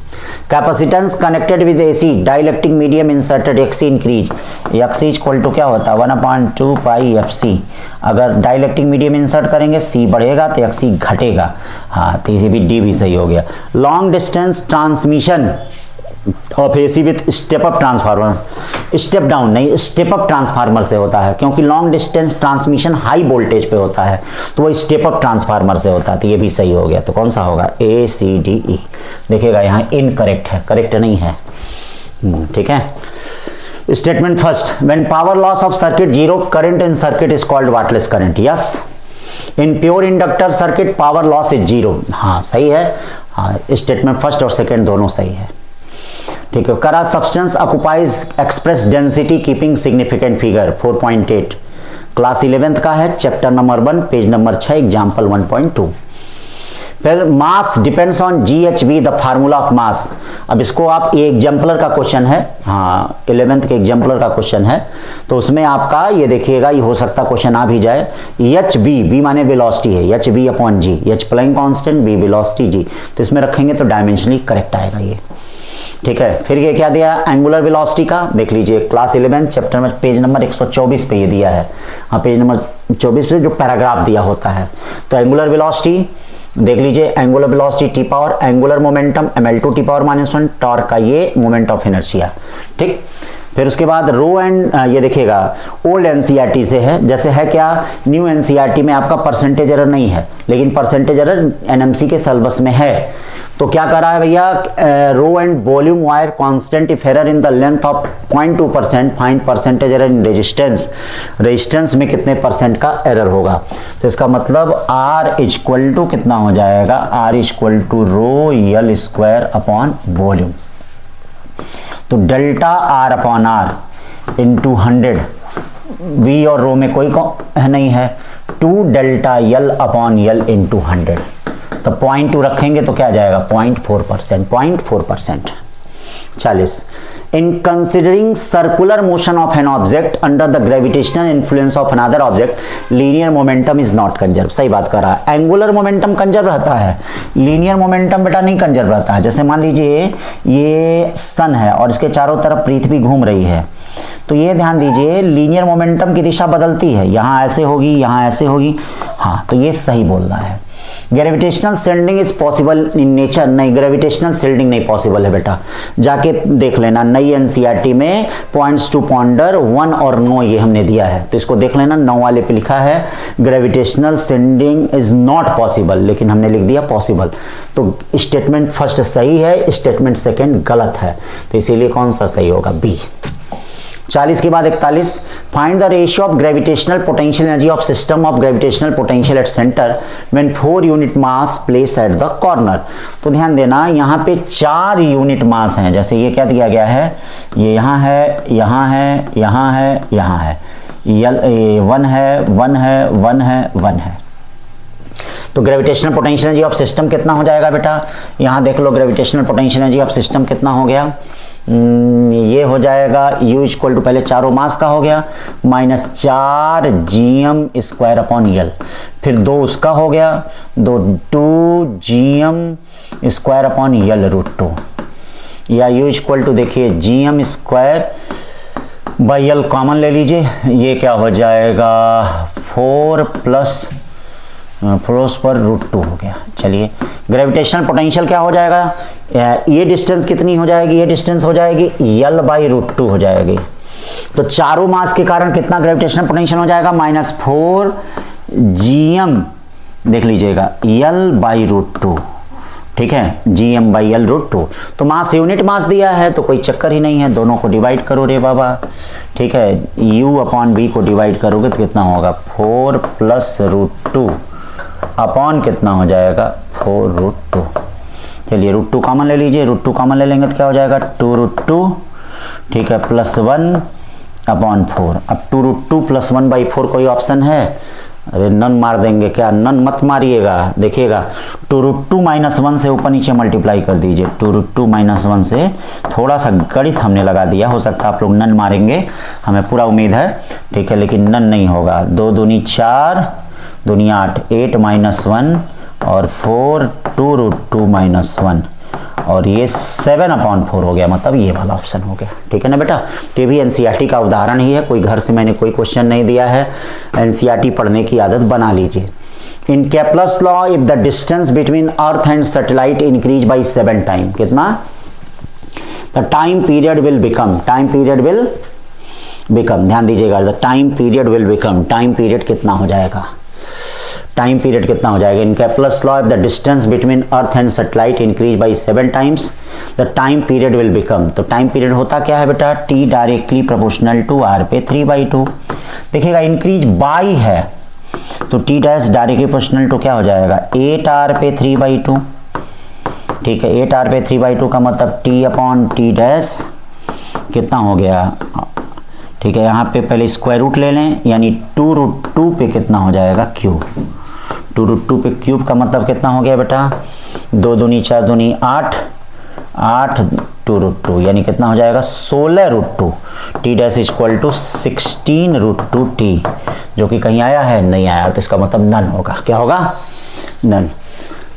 Capacitance connected with AC dielectric medium inserted XC increase, XC equal to क्या होता है 1/2 पाई FC, अगर डाइलेक्ट्रिक मीडियम इंसर्ट करेंगे C बढ़ेगा तो XC घटेगा, हाँ तो ये भी D भी सही हो गया। Long distance transmission of AC with step up transformer, step down नहीं स्टेप अप ट्रांसफार्मर से होता है, क्योंकि long distance transmission high voltage पे होता है, तो वो स्टेप अप ट्रांसफार्मर से होता है, तो ये भी सही हो गया। तो कौन सा होगा ACDE, देखिएगा यहाँ इनकरेक्ट है, करेक्ट नहीं है, ठीक है। Statement first, when power loss of circuit zero, current in circuit is called wattless current. Yes, in pure inductor circuit power loss is zero. हाँ सही है, हाँ स्टेटमेंट फर्स्ट और सेकंड दोनों सही है। ठीक है, करा substance occupies express density keeping significant figure 4.8, class 11th का है, chapter number 1 page number 6 example 1.2। फिर mass depends on GHV the formula of mass. अब इसको आप ये एग्जाम्पलर का क्वेश्चन है, हाँ 11th के एग्जाम्पलर का क्वेश्चन है, तो उसमें आपका ये देखिएगा, ये हो सकता क्वेश्चन आ भी जाए। HV माने वेलोसिटी है, HV upon G, H Planck constant, V velocity, G, तो इसमें रखेंगे तो डायमेंशनली करेक्ट आएगा ये। ठीक है, फिर ये क्या दिया एंगुलर वेलोसिटी का, देख लीजिए क्लास 11 चैप्टर में पेज नंबर 124 पे ये दिया है, हाँ पेज नंबर 24 पे जो पैराग्राफ दिया होता है। तो एंगुलर वेलोसिटी देख लीजिए, angular velocity T power, angular momentum ml2 T power -1, torque का ये मोमेंट ऑफ इनर्शिया। ठीक, फिर उसके बाद रो एंड ये देखिएगा ओल्ड एनसीईआरटी से है, जैसे है क्या न्यू एनसीईआरटी में आपका परसेंटेज एरर नहीं है, लेकिन परसेंटेज एरर एनएमसी के सिलेबस में है। तो क्या कर रहा है भैया, rho and volume wire constant if error in the length of 0.2%, find percentage error in resistance, resistance में कितने परसेंट का एरर होगा। तो इसका मतलब R इक्वल टू कितना हो जाएगा, R equal to rho L square upon volume. तो delta R upon R into 100, V और रो में कोई नहीं है, 2 delta L upon L into 100, तो 0.2 रखेंगे तो क्या आ जाएगा 0.4%, 0.4%। 40, in considering circular motion of an object under the gravitational influence of another object, linear momentum is not conserve. सही बात कर रहा है, एंगुलर मोमेंटम कंजर्व रहता है, लीनियर मोमेंटम बेटा नहीं कंजर्व रहता है। जैसे मान लीजिए ये सन है और इसके चारों तरफ पृथ्वी घूम रही है, तो ये ध्यान दीजिए लीनियर मोमेंटम की दिशा बदलती है, यहाँ ऐसे होगी, यहाँ ऐसे होगी, हाँ तो ये सही बोल रहा है। Gravitational shielding is possible in nature, नहीं ग्रेविटेशनल शिल्डिंग नहीं पॉसिबल है बेटा, जाके देख लेना नई एनसीईआरटी में पॉइंट्स टू पॉन्डर 1 और 9 ये हमने दिया है, तो इसको देख लेना, 9 वाले पे लिखा है gravitational shielding is not possible, लेकिन हमने लिख दिया पॉसिबल। तो स्टेटमेंट फर्स्ट सही है, स्टेटमेंट सेकंड गलत है, तो इसीलिए कौन सा सही होगा, बी। 40 के बाद 41, find the ratio of gravitational potential energy of system of gravitational potential at centre when 4 unit mass place at the corner. तो ध्यान देना यहाँ पे 4 यूनिट मास हैं, जैसे ये क्या दिया गया है, ये यहाँ है, यहाँ है, यहाँ है, यहाँ है, 1 है, 1 है, 1 है, 1 है। तो gravitational potential energy of system कितना हो जाएगा बेटा, यहाँ देख लो gravitational potential energy of system कितना हो गया, ये हो जाएगा U इक्वल टू पहले चारों मास का हो गया -4 GM स्क्वायर अपॉन L, फिर 2 उसका हो गया, 2 GM square upon L root 2, या U इक्वल टू देखिए GM square by L common ले लीजिए, ये क्या हो जाएगा 4 प्लस फ्लोस पर रूट 2 हो गया। चलिए ग्रेविटेशनल पोटेंशियल क्या हो जाएगा, ये डिस्टेंस कितनी हो जाएगी, ये डिस्टेंस हो जाएगी L बाई रूट 2 हो जाएगी। तो चारों मास के कारण कितना ग्रेविटेशनल पोटेंशियल हो जाएगा -4 GM, देख लीजिएगा L बाई रूट 2, ठीक है GM बाई L रूट 2। तो मास यूनिट मास दिया है तो कोई चक्कर ही नहीं है, दोनों को डिवाइड करो रे बाबा, ठीक है U अपॉन V को डिवाइड करोगे तो कितना होगा 4 प्लस रूट 2 अपॉन कितना हो जाएगा 4 रूट 2। चलिए रूट 2 कॉमन ले लीजिए, रूट 2 कॉमन ले लेंगे तो क्या हो जाएगा 2 रूट 2, ठीक है प्लस 1 अपॉन 4। अब 2 रूट 2 प्लस 1 बाई 4 कोई ऑप्शन है, अरे नन मार देंगे क्या, नन मत मारिएगा, देखिएगा 2 रूट 2 माइनस 1 से ऊपर नीचे मल्टीप्लाई कर दीजिए, 2 रूट 2 माइनस 1 से थोड़ा सा गणित हमने लगा दिया, हो सकता है आप लोग नन मारेंगे, हमें पूरा उम्मीद है, ठीक है लेकिन नन नहीं होगा। 2 दूनी 4 दूनी 8, 8 माइनस 1 और 4 2 रूट 2 माइनस 1 और ये 7 अपॉन 4 हो गया, मतलब ये वाला ऑप्शन हो गया, ठीक है ना बेटा। ये भी एनसीईआरटी का उदाहरण ही है, कोई घर से मैंने कोई क्वेश्चन नहीं दिया है, एनसीईआरटी पढ़ने की आदत बना लीजिए। In Kepler's law if the distance between earth and satellite increase by 7 time, कितना, the time period will become, time period will become, ध्यान दीजिएगा, the time period will become, time period कितना हो जाएगा, टाइम पीरियड कितना हो जाएगा, in Kepler's law if the distance between earth and satellite increase by 7 times the time period will become, तो टाइम पीरियड होता क्या है बेटा, T directly proportional to R पे 3/2। देखिएगा इंक्रीज बाई है तो T dash directly proportional to क्या हो जाएगा 8r पे 3/2। ठीक है, 8r पे 3/2 का मतलब टी अपॉन टी डैश कितना हो गया। ठीक है, यहाँ पे पहले स्क्वायर रूट ले लें, यानी 2√2 पे कितना हो जाएगा क्यूब। 2√2 पे क्यूब का मतलब कितना हो गया बेटा, 2 दूनी 4 दूनी 8, 8 2√2 यानी कितना हो जाएगा 16√2। T dash equal to 16√2 T, जो कि कहीं आया है, नहीं आया, तो इसका मतलब नन होगा। क्या होगा, नन।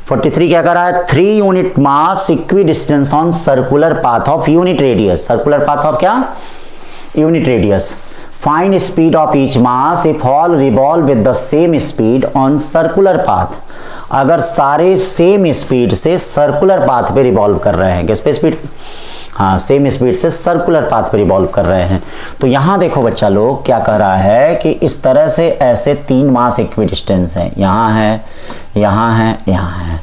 43 क्या कर रहा है, 3 unit mass equidistance on circular path of unit radius. Circular path of क्या, unit radius. Find speed of each mass if all revolve with the same speed on circular path. अगर सारे सेम स्पीड से सर्कुलर पाथ पे रिवॉल्व कर रहे हैं, किस पे स्पीड, हाँ सेम स्पीड से सर्कुलर पाथ पे रिवॉल्व कर रहे हैं। तो यहाँ देखो बच्चा लोग क्या कह रहा है कि इस तरह से ऐसे 3 मास इक्वी डिस्टेंस हैं, यहाँ है, यहाँ है, यहाँ है,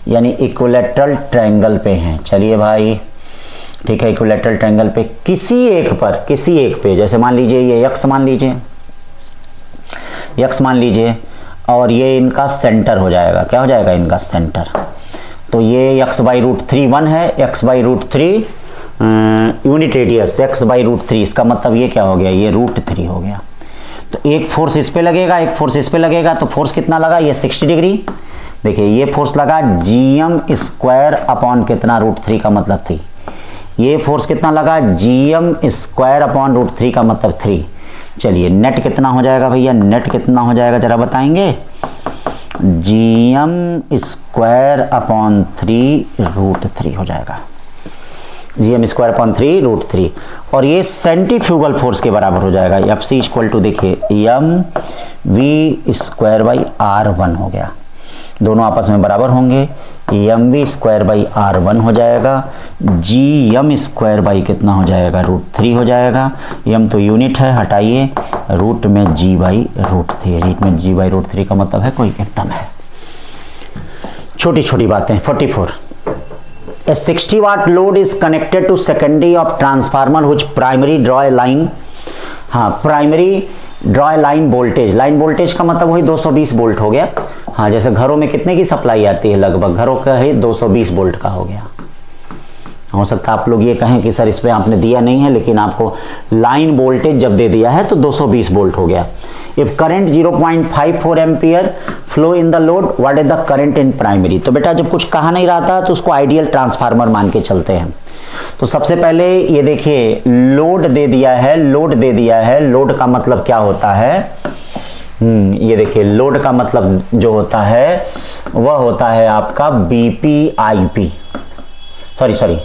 यानी इक्विलैटरल ट्रायंगल पे हैं। चलिए भाई, ठीक है, इक्विलैटरल ट्रायंगल पे किसी एक पे, जैसे मान लीजिए ये x मान लीजिए, और ये इनका सेंटर हो जाएगा, क्या हो जाएगा इनका सेंटर। तो ये x/√3 1 है, x/√3 यूनिट रेडियस, x/√3, इसका मतलब ये क्या हो गया, ये √3 हो गया। तो एक फोर्स इस पे लगेगा, एक फोर्स इस पे लगेगा, तो फोर्स कितना लगा, ये 60 डिग्री। देखिए ये फोर्स लगा gm² अपॉन कितना, √3 का मतलब 3। ये फोर्स कितना लगा, gm² अपॉन √3 का मतलब 3। चलिए नेट कितना हो जाएगा भैया, नेट कितना हो जाएगा जरा बताएंगे, gm² अपॉन 3 √3 हो जाएगा, gm² अपॉन 3 √3। और ये सेंट्रीफ्यूगल फोर्स के बराबर हो जाएगा, FC इक्वल टू देखिए mv²/r1 हो गया, दोनों आपस में बराबर होंगे, mv²/r1 हो जाएगा, gm² कितना हो जाएगा, √3 हो जाएगा। m तो यूनिट है, हटाइए, रूट में g/√3, रूट में g/√3 का मतलब है कोई एकदम है। छोटी छोटी बातें। 44 A 60 watt load is connected to secondary of transformer which primary draw a line। हाँ, primary draw line voltage, line voltage का मतलब वही 220 वोल्ट हो गया। हाँ, जैसे घरों में कितने की सप्लाई आती है, लगभग घरों का है 220 वोल्ट का हो गया। हो सकता है आप लोग ये कहें कि सर इस पे आपने दिया नहीं है, लेकिन आपको लाइन वोल्टेज जब दे दिया है तो 220 वोल्ट हो गया। If current 0.54 ampere flow in the load, what is the current in primary. तो बेटा जब कुछ कहा नहीं रहा था तो उसको आइडियल ट्रांसफार्मर मान के चलते हैं। तो सबसे पहले ये देखिए लोड दे दिया है, लोड का मतलब क्या होता है, ये देखिए लोड का मतलब जो होता है वह होता है आपका BPIP, सॉरी,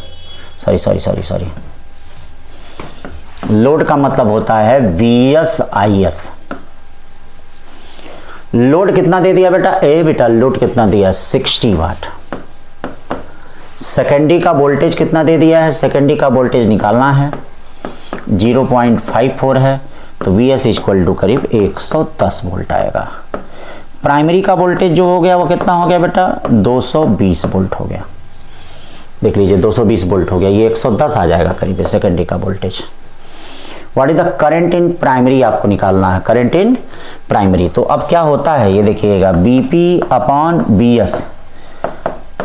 लोड का मतलब होता है VSIS। लोड कितना दे दिया बेटा, लोड कितना दिया 60 वाट। सेकेंडरी का वोल्टेज कितना दे दिया है, सेकेंडरी का वोल्टेज निकालना है, 0.54 है, तो VS इक्वल टू करीब 110 वोल्ट आएगा। प्राइमरी का वोल्टेज जो हो गया वो कितना हो गया बेटा, 220 वोल्ट हो गया। देख लीजिए 220 वोल्ट हो गया, ये 110 आ जाएगा करीब सेकेंडरी का voltage. What is the current in primary आपको निकालना है, करंट इन प्राइमरी। तो अब क्या होता है ये देखिएगा, BP upon BS,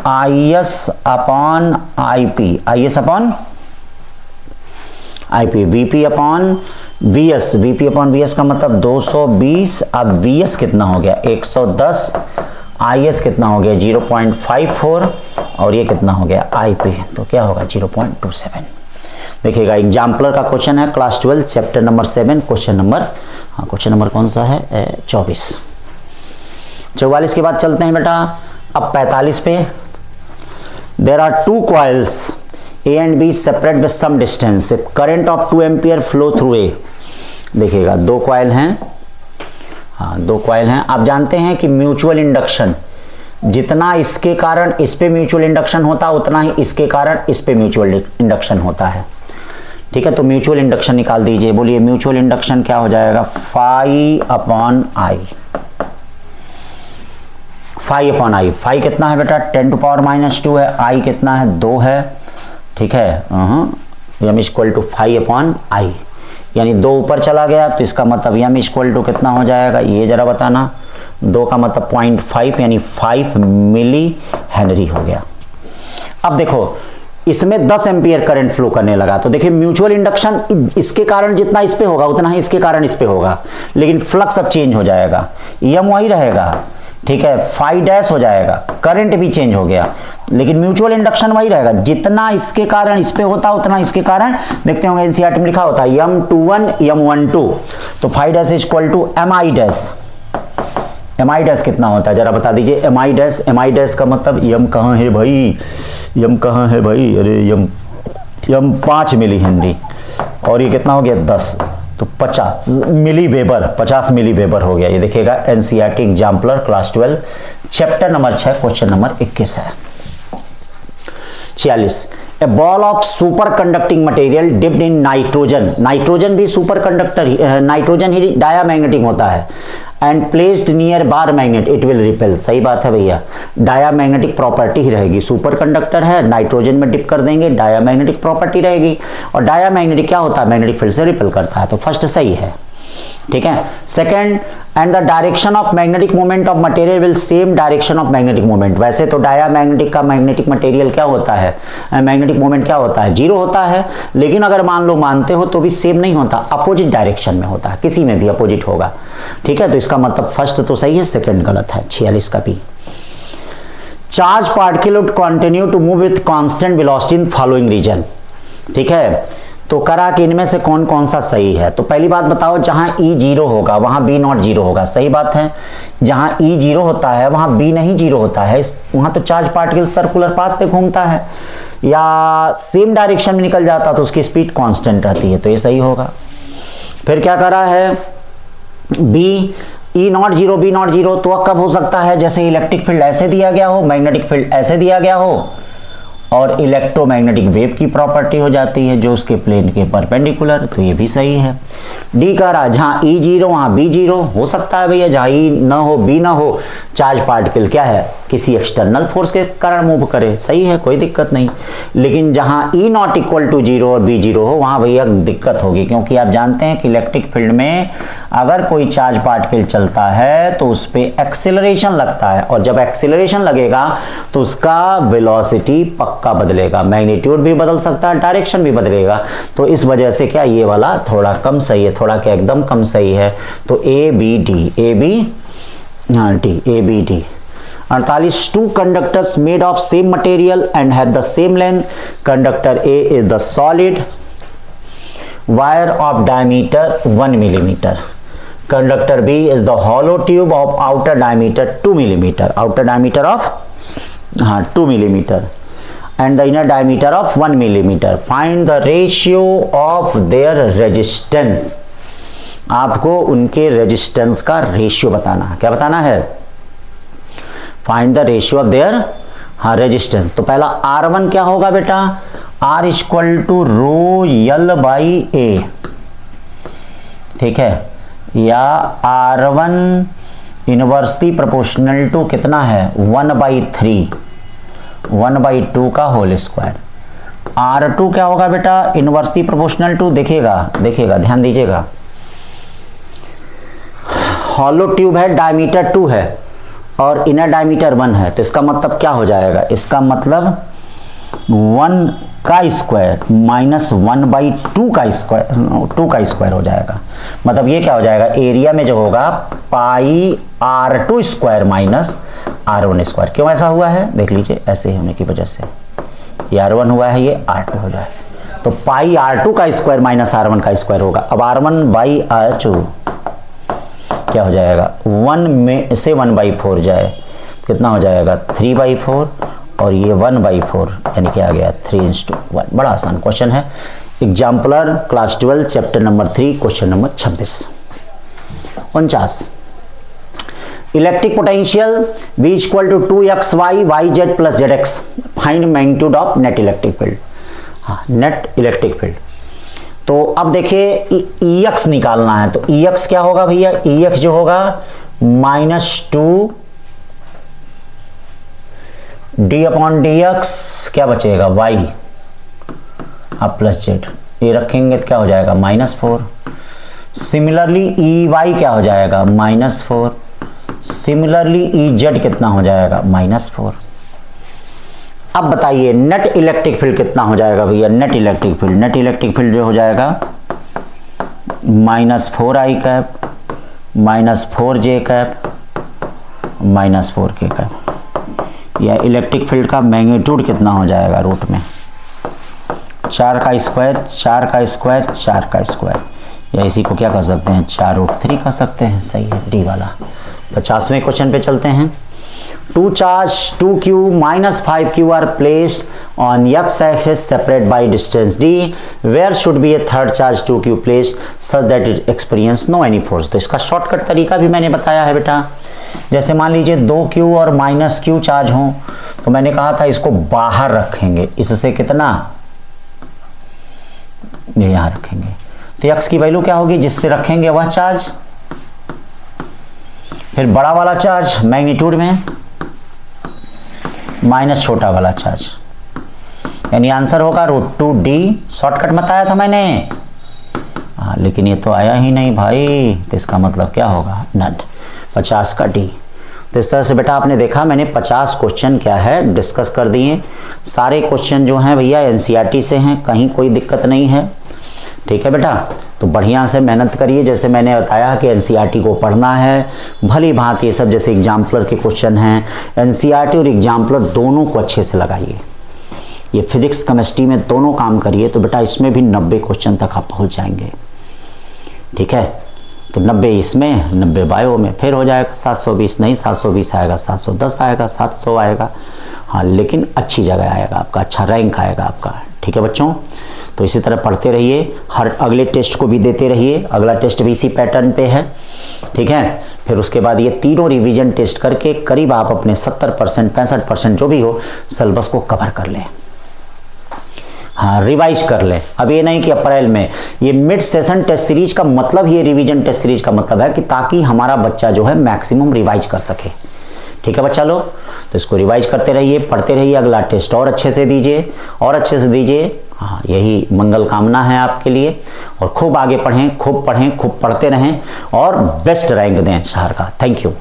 IS upon IP, IS upon IP, BP upon VS, BP upon VS का मतलब 220। अब VS कितना हो गया 110, IS कितना हो गया 0.54, और ये कितना हो गया IP, तो क्या होगा 0.27। देखिएगा एग्जाम्पलर का क्वेश्चन है, class 12 chapter number 7, question number कौन सा है 24। 44 के बाद चलते हैं बेटा अब 45 पे। There are 2 coils A and B separate with some distance, current of 2 ampere flow through A। देखिएगा 2 कॉइल हैं, हाँ 2 कॉइल हैं। आप जानते हैं कि म्यूचुअल इंडक्शन जितना इसके कारण इस पे म्यूचुअल इंडक्शन होता है, उतना ही इसके कारण इस पे म्यूचुअल इंडक्शन होता है। ठीक है, तो म्यूचुअल इंडक्शन निकाल दीजिए। बोलिए म्यूचुअल इंडक्शन क्या हो जाएगा, phi upon I। phi upon I, phi कितना है बेटा 10⁻⁻2 है, I कितना है 2 है, ठीक है, m इक्वल टू 5/i, यानी 2 ऊपर चला गया तो इसका मतलब m इक्वल टू कितना हो जाएगा, ये जरा बताना। 2 का मतलब 0.5 यानी 5 मिली हेनरी हो गया। अब देखो इसमें 10 एम्पियर करंट फ्लो करने लगा, तो देखिए म्यूचुअल इंडक्शन इसके कारण जितना इस पे होगा उतना ही इसके कारण इस पे होगा, लेकिन फ्लक्स अब चेंज हो जाएगा, एम वही रहेगा, ठीक है, फाई डैश हो जाएगा, करंट भी चेंज हो गया, लेकिन म्यूचुअल इंडक्शन वही रहेगा, जितना इसके कारण इस पे होता उतना इसके कारण, देखते होंगे एनसीईआरटी में लिखा होता है M21 M12, तो phi dash equal to MI dash. MI dash कितना होता है जरा बता दीजिए। MI डैश का मतलब यम कहाँ है भाई, यम कहाँ है भाई, अरे यम 5 मिली हेनरी, और ये कितना हो गया 10, तो 50 मिली वेबर, 50 मिली वेबर हो गया। ये देखिएगा NCERT exemplar class 12 chapter number 6 question number 21 है। 46 a ball of super conducting material dipped in nitrogen, nitrogen भी सुपर कंडक्टर, नाइट्रोजन ही डायामैग्नेटिक होता है, and placed near bar magnet it will repel. सही बात है भैया, डायामैग्नेटिक प्रॉपर्टी ही रहेगी, सुपर कंडक्टर है, नाइट्रोजन में डिप कर देंगे, डायामैग्नेटिक प्रॉपर्टी रहेगी, और डायामैग्नेटिक क्या होता है, मैग्नेटिक फील्ड से रिपेल करता है, तो फर्स्ट सही है, ठीक है। Second, and the direction of magnetic moment of material will same direction of magnetic moment. वैसे तो डायामैग्नेटिक का मैग्नेटिक मटेरियल क्या होता है, मैग्नेटिक मोमेंट क्या होता है, 0 होता है, लेकिन अगर मान लो मानते हो तो भी सेम नहीं होता, अपोजिट डायरेक्शन में होता है, किसी में भी अपोजिट होगा, ठीक है। तो इसका मतलब फर्स्ट तो सही है, सेकंड गलत है। 46 का भी। Charge particle would continue to move with constant velocity in following region, ठीक है। तो करा कि इनमें से कौन कौन सा सही है, तो पहली बात बताओ, जहां E 0 होगा वहां B नॉट 0 होगा, सही बात है। जहां E 0 होता है वहां B नहीं 0 होता है, वहां तो चार्ज पार्टिकल सर्कुलर पाथ पे घूमता है या सेम डायरेक्शन में निकल जाता तो उसकी स्पीड कांस्टेंट रहती है, तो ये सही होगा। फिर क्या करा है, B E not 0 B not 0, तो कब हो सकता है, जैसे इलेक्ट्रिक फील्ड ऐसे दिया गया हो, मैग्नेटिक फील्ड ऐसे दिया गया हो, और इलेक्ट्रोमैग्नेटिक वेव की प्रॉपर्टी हो जाती है जो उसके प्लेन के परपेंडिकुलर, तो ये भी सही है। डी कह रहा जहां E 0 वहां B 0 हो सकता है भैया, जहां E न हो B न हो, चार्ज पार्टिकल क्या है, किसी एक्सटर्नल फोर्स के कारण मूव करे, सही है, कोई दिक्कत नहीं। लेकिन जहां E नॉट इक्वल टू 0 और B 0 हो वहां भैया दिक्कत होगी, क्योंकि आप जानते हैं कि इलेक्ट्रिक फील्ड में अगर कोई चार्ज पार्टिकल चलता है तो उस पर एक्सेलरेशन लगता है, और जब एक्सेलरेशन लगेगा तो उसका वेलोसिटी पक्का बदलेगा, मैग्नीट्यूड भी बदल सकता है, डायरेक्शन भी बदलेगा, तो इस वजह से क्या ये वाला थोड़ा कम सही है, थोड़ा क्या एकदम कम सही है, तो ABD। 48 two conductors made of same material and have the same length, conductor A is the solid wire of diameter 1 millimetre, conductor B is the hollow tube of outer diameter 2 millimetre, outer diameter of 2 millimetre and the inner diameter of 1 millimeter. Find the ratio of their resistance. आपको उनके रेजिस्टेंस का रेशियो बताना है, क्या बताना है, find the ratio of their resistance. तो पहला R1 क्या होगा बेटा, R equal to rho L by A, ठीक है, या R1 इनवर्सली प्रोपोर्शनल टू कितना है 1/3, 1/2 का होल स्क्वायर। R2 क्या होगा बेटा, इनवर्सली प्रोपोर्शनल टू, देखिएगा ध्यान दीजिएगा, हॉलो ट्यूब है, डायमीटर 2 है और इनर डायमीटर 1 है, तो इसका मतलब क्या हो जाएगा, इसका मतलब 1 का स्क्वायर माइनस 1/2 का स्क्वायर, 2 का स्क्वायर हो जाएगा, मतलब ये क्या हो जाएगा, एरिया में जो होगा पाई R2 square minus R1 square. क्यों ऐसा हुआ है देख लीजिए, ऐसे होने की वजह से ये R1 हुआ है, ये R2 हो जाए, तो पाई R2 का स्क्वायर माइनस R1 का स्क्वायर होगा। अब R1/R2 क्या हो जाएगा, 1 में से 1/4 जाए कितना हो जाएगा 3/4, और ये 1/4 यानी क्या आ गया 3:1। बड़ा आसान क्वेश्चन है, exemplar class 12 chapter number 3 question number 26। 49 electric potential V equal to 2xy yz plus zx, find magnitude of net electric field. हाँ, नेट इलेक्ट्रिक फील्ड, तो अब देखिए Ex निकालना है, तो Ex क्या होगा भैया, Ex जो होगा -2 d/dx, क्या बचेगा y, अब प्लस जेड, ये रखेंगे तो क्या हो जाएगा -4। सिमिलरली ई वाई क्या हो जाएगा -4। सिमिलरली ई जेड कितना हो जाएगा -4। अब बताइए नेट इलेक्ट्रिक फील्ड कितना हो जाएगा भैया, नेट इलेक्ट्रिक फील्ड जो हो जाएगा -4i cap -4j cap -4k cap, या इलेक्ट्रिक फील्ड का मैग्नीट्यूड कितना हो जाएगा रूट में 4 का स्क्वायर 4 का स्क्वायर 4 का स्क्वायर, या इसी को क्या कर सकते हैं 4√3 कर सकते हैं। सही है डी वाला। 50वें क्वेश्चन पे चलते हैं। 2 charge 2q minus 5q are placed on x axis separate by distance d. Where should be a third charge 2q placed such that it experience no any force? तो इसका शॉर्टकट तरीका भी मैंने बताया है बेटा। जैसे मान लीजिए 2q और -q चार्ज हों तो मैंने कहा था इसको बाहर रखेंगे, इससे कितना ये यहाँ रखेंगे, तो x की वैल्यू क्या होगी जिससे रखेंगे वह चार्ज, फिर बड़ा वाला चार्ज मैग्नीट्यूड में माइनस छोटा वाला चार्ज, यानी आंसर होगा √2d। शॉर्टकट बताया था मैंने, लेकिन ये तो आया ही नहीं भाई, तो इसका मतलब क्या होगा नट 50 का डी। तो इस तरह से बेटा आपने देखा मैंने 50 क्वेश्चन क्या है डिस्कस कर दिए। सारे क्वेश्चन जो हैं भैया एनसीईआरटी से हैं, कहीं कोई दिक्कत नहीं है। ठीक है बेटा, तो बढ़िया से मेहनत करिए। जैसे मैंने बताया कि एनसीईआरटी को पढ़ना है भली भांति, ये सब जैसे एग्जाम्पलर के क्वेश्चन हैं, एनसीईआरटी और एग्जाम्पलर दोनों को अच्छे से लगाइए। ये फिजिक्स केमिस्ट्री में दोनों काम करिए तो बेटा इसमें भी 90 क्वेश्चन तक आप पहुंच जाएंगे। ठीक है, तो 90 इसमें 90 बायो में, फिर हो जाएगा 720, नहीं 720 आएगा, 710 आएगा, 700 आएगा, हाँ लेकिन अच्छी जगह आएगा आपका, अच्छा रैंक आएगा आपका। ठीक है बच्चों, तो इसी तरह पढ़ते रहिए, हर अगले टेस्ट को भी देते रहिए। अगला टेस्ट भी इसी पैटर्न पे है। ठीक है, फिर उसके बाद ये तीनों रिवीजन टेस्ट करके करीब आप अपने 70% 65% जो भी हो सिलेबस को कवर कर लें। हाँ रिवाइज कर ले। अब ये नहीं कि अप्रैल में, ये मिड सेशन टेस्ट सीरीज का मतलब ही, रिवीजन टेस्ट सीरीज का मतलब है कि ताकि हमारा बच्चा जो है मैक्सिमम रिवाइज कर सके। ठीक है बच्चा लोग, तो इसको रिवाइज करते रहिए, पढ़ते रहिए, अगला टेस्ट और अच्छे से दीजिए और अच्छे से दीजिए। हाँ यही मंगल कामना है आपके लिए, और खूब आगे पढ़ें, खूब पढ़ें, खूब पढ़ते रहें और बेस्ट रैंक दें शहर का। Thank you.